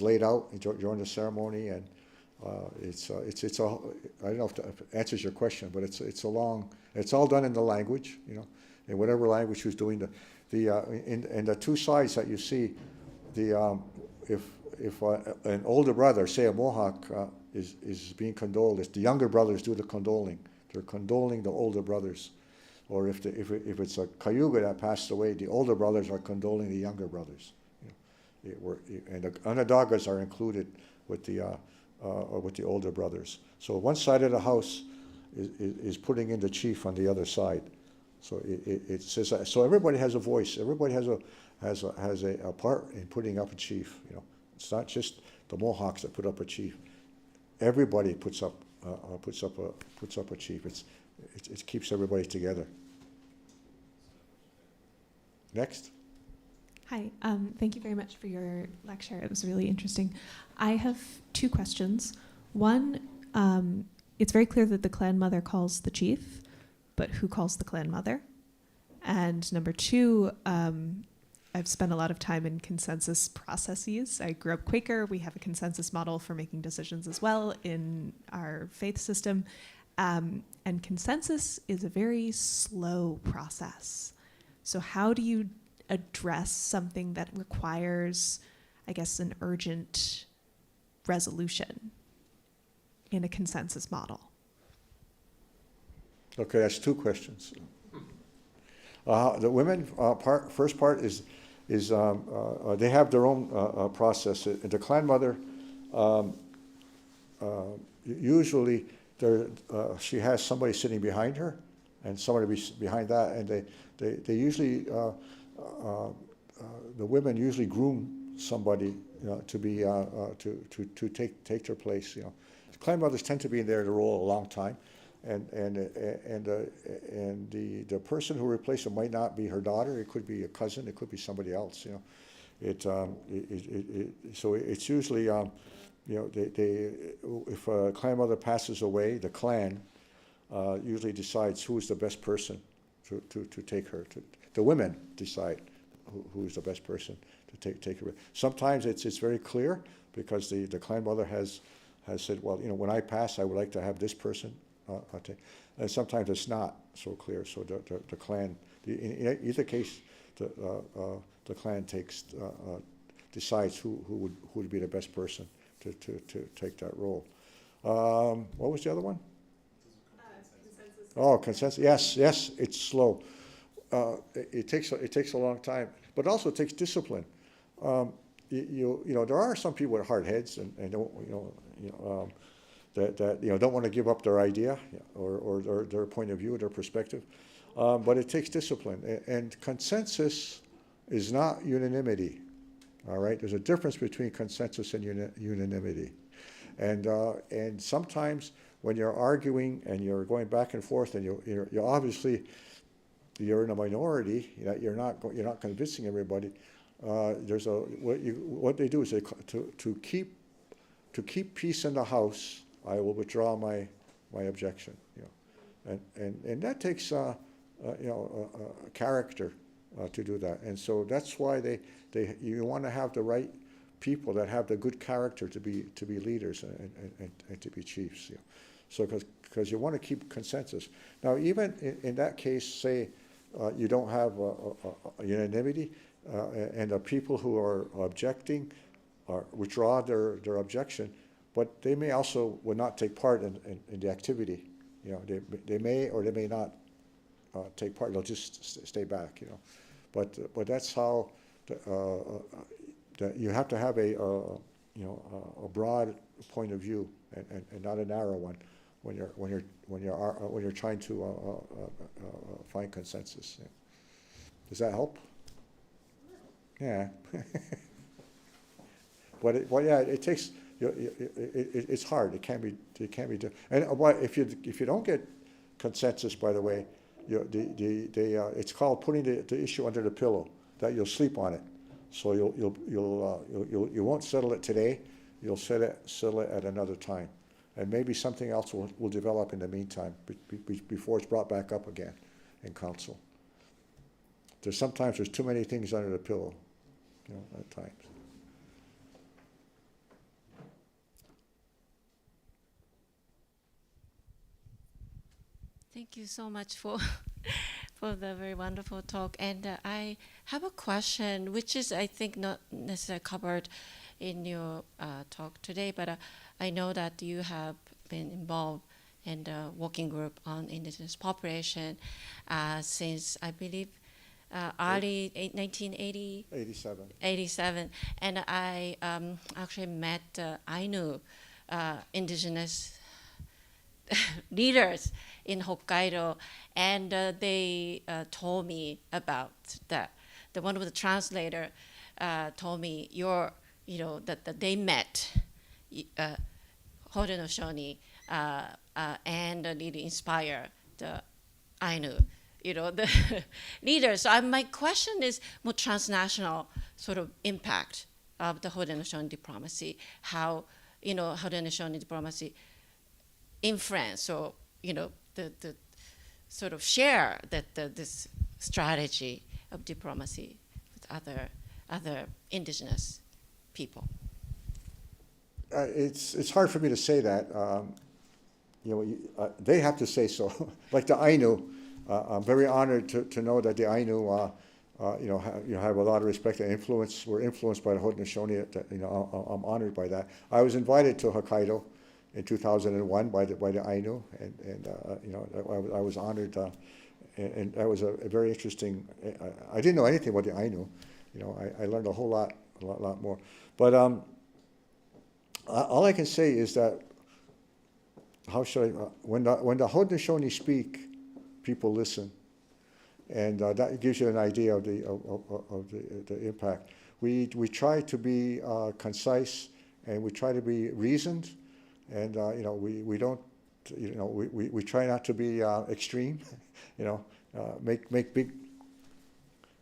laid out during the ceremony, and it's I don't know if it answers your question, but it's all done in the language, in whatever language who's doing in the two sides that you see, if an older brother, say a Mohawk, is being condoled, it's the younger brothers do the condoling. They're condoling the older brothers. Or if it's a Cayuga that passed away, the older brothers are condoling the younger brothers. And the Onondagas are included with the older brothers. So one side of the house is putting in the chief on the other side. So it says so everybody has a voice. Everybody has a part in putting up a chief. It's not just the Mohawks that put up a chief. Everybody puts up a chief. It keeps everybody together. Next. Hi, thank you very much for your lecture. It was really interesting. I have two questions. One, it's very clear that the clan mother calls the chief, but who calls the clan mother? And number two, I've spent a lot of time in consensus processes. I grew up Quaker. We have a consensus model for making decisions as well in our faith system. And consensus is a very slow process. So how do you address something that requires, I guess, an urgent resolution? in a consensus model? Okay, that's two questions. The women first part is they have their own process. The clan mother usually she has somebody sitting behind her, and somebody behind that, and they usually the women usually groom somebody to be to take their place. Clan mothers tend to be in their role a long time. And the person who replaced her might not be her daughter. It could be a cousin. It could be somebody else. So it's usually if a clan mother passes away, the clan usually decides who is the best person to take her. The women decide who is the best person to take her. Sometimes it's very clear because the clan mother has said, well, when I pass, I would like to have this person. And sometimes it's not so clear. So the clan, in either case, the clan decides who would be the best person to take that role. What was the other one? Consensus. Oh, consensus. Yes, it's slow. It takes a long time, but also it takes discipline. There are some people with hard heads and don't that don't want to give up their idea or their point of view, their perspective. But it takes discipline. And consensus is not unanimity. All right? There's a difference between consensus and unanimity. And sometimes when you're arguing and you're going back and forth and you're obviously you're in a minority, you're not convincing everybody. What they do is to keep peace in the house, I will withdraw my objection. And that takes character to do that. And so that's why you want to have the right people that have the good character to be leaders and to be chiefs. So because you want to keep consensus. Now even in that case, say you don't have a unanimity, and the people who are objecting withdraw their objection, but they may also would not take part in the activity. They may or they may not take part. They'll just stay back. But that's how you have to have a broad point of view and not a narrow one when you're trying to find consensus. Yeah. Does that help? Yeah. But it takes. It's hard. It can be done. And if you don't get consensus, by the way, it's called putting the issue under the pillow. That you'll sleep on it. So you won't settle it today. You'll settle it at another time, and maybe something else will develop in the meantime before it's brought back up again in council. Sometimes there's too many things under the pillow, at times. Thank you so much for the very wonderful talk. And I have a question, which is, I think, not necessarily covered in your talk today, but I know that you have been involved in the working group on indigenous population since, I believe, early 1980? 87. And I actually met Ainu indigenous leaders in Hokkaido, and they told me about that. The one of the translator told me that they met Haudenosaunee and really inspire the Ainu, the leaders. So my question is more transnational sort of impact of the Haudenosaunee diplomacy, how Haudenosaunee diplomacy influence or the sort of share that this strategy of diplomacy with other indigenous people. It's hard for me to say that. They have to say so. Like the Ainu, I'm very honored to know that the Ainu, have a lot of respect and influence. We're influenced by the Haudenosaunee. I'm honored by that. I was invited to Hokkaido in 2001 by the Ainu, and you know, I was honored, and that was a very interesting. I didn't know anything about the Ainu, you know. I learned a whole lot more. But all I can say is that, how should I? When the Haudenosaunee speak, people listen, and that gives you an idea of the impact. We try to be concise, and we try to be reasoned, and you know, we don't, you know, we try not to be extreme, you know, make big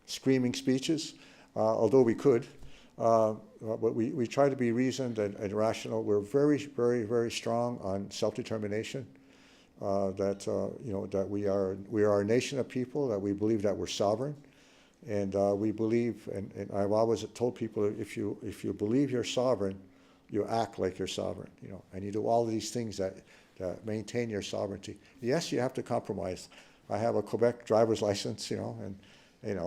screaming speeches, although we could, but we try to be reasoned and rational. We're very strong on self-determination. That you know, that we are a nation of people, that we believe that we're sovereign. And we believe, and I've always told people, if you believe you're sovereign, you act like you're sovereign, you know, and you do all of these things that maintain your sovereignty. Yes, you have to compromise. I have a Quebec driver's license, you know, and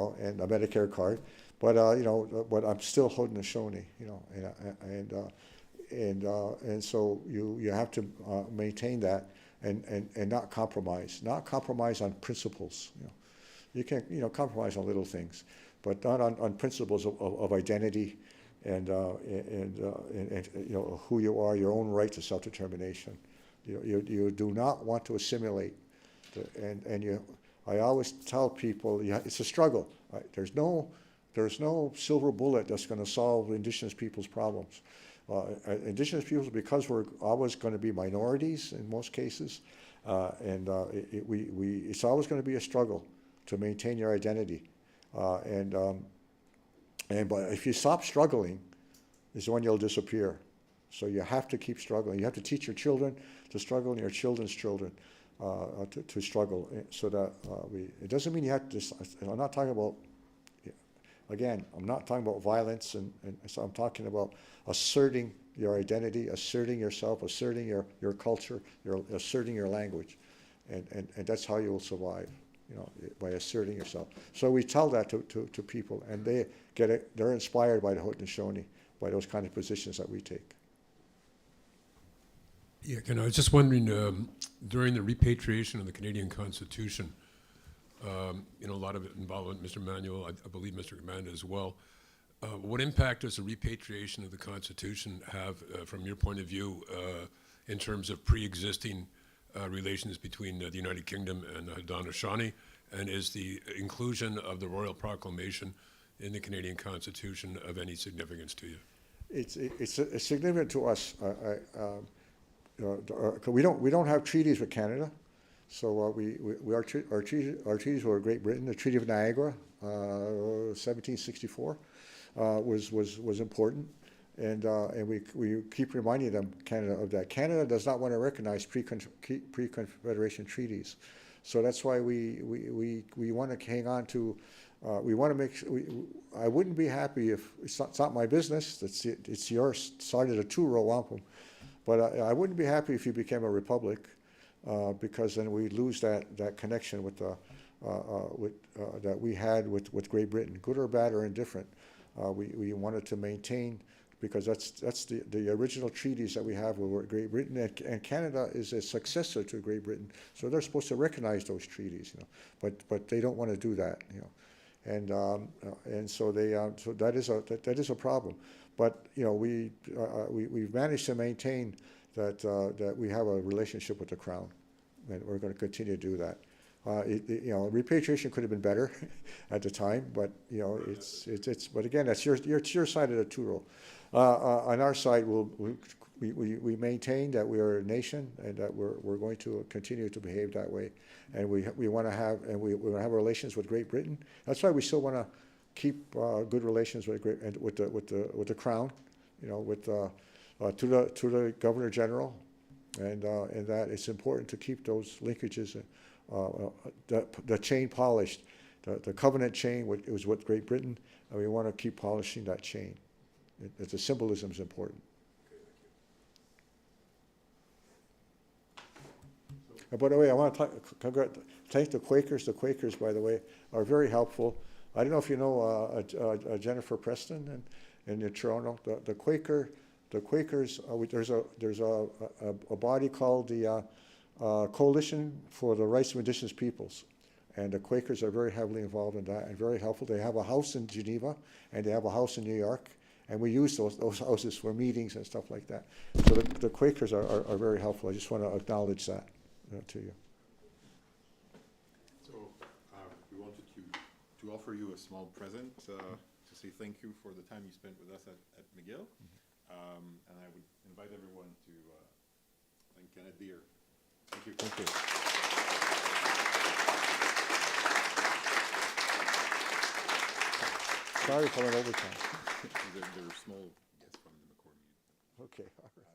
a Medicare card, but you know, but I'm still Haudenosaunee, you know, and so you have to maintain that and not compromise on principles, you know. You can, you know, compromise on little things, but not on principles of identity and you know, who you are, your own right to self-determination. You do not want to assimilate, I always tell people, it's a struggle. Right? There's no silver bullet that's going to solve Indigenous people's problems. Indigenous peoples, because we're always going to be minorities in most cases, it's always going to be a struggle to maintain your identity, but if you stop struggling, is when you'll disappear. So you have to keep struggling. You have to teach your children to struggle and your children's children to struggle. So that it doesn't mean you have to. I'm not talking about. Again, I'm not talking about violence, and so I'm talking about asserting your identity, asserting yourself, asserting your culture, asserting your language, and that's how you will survive. You know, by asserting yourself. So we tell that to people, and they get it. They're inspired by the Haudenosaunee, by those kind of positions that we take. Yeah, Ken, I was just wondering, during the repatriation of the Canadian Constitution, you know, a lot of it involved Mr. Manuel, I believe Mr. Commanda as well. What impact does the repatriation of the Constitution have, from your point of view, in terms of pre-existing relations between the United Kingdom and the Haudenosaunee, and is the inclusion of the Royal Proclamation in the Canadian Constitution of any significance to you? It's significant to us. We don't have treaties with Canada, so our treaties were with Great Britain. The Treaty of Niagara, 1764, was important. And we keep reminding them, Canada, of that. Canada does not want to recognize pre-Confederation treaties, so that's why we want to hang on to. We want to make. I wouldn't be happy if it's not my business. It's yours. Started a two-row wampum, but I wouldn't be happy if you became a republic, because then we lose that connection with that we had with Great Britain, good or bad or indifferent. We wanted to maintain. Because that's the original treaties that we have with Great Britain, and Canada is a successor to Great Britain, so they're supposed to recognize those treaties, you know. But they don't want to do that, you know, and so they so that is a problem. But you know, we've managed to maintain that we have a relationship with the Crown, and we're going to continue to do that. You know, repatriation could have been better at the time, but you know, it's. But again, that's your side of the two-row. On our side, we maintain that we are a nation and that we're going to continue to behave that way, and we want to have relations with Great Britain. That's why we still want to keep good relations with the Crown, you know, to the Governor General, and that it's important to keep those linkages. The chain polished, the covenant chain was with Great Britain, and we want to keep polishing that chain. The symbolism is important. By the way, I want to thank the Quakers. The Quakers, by the way, are very helpful. I don't know if you know Jennifer Preston in Toronto. The The Quakers, there's a body called the Coalition for the Rights of Indigenous Peoples. And the Quakers are very heavily involved in that and very helpful. They have a house in Geneva and they have a house in New York. And we use those houses for meetings and stuff like that. So the Quakers are very helpful. I just want to acknowledge that to you. So we wanted to offer you a small present to say thank you for the time you spent with us at McGill. And I would invite everyone to thank Kenneth Deere. Thank you. Thank you. Sorry for an overtime. They're small guests from the McCord meeting. Okay, all right.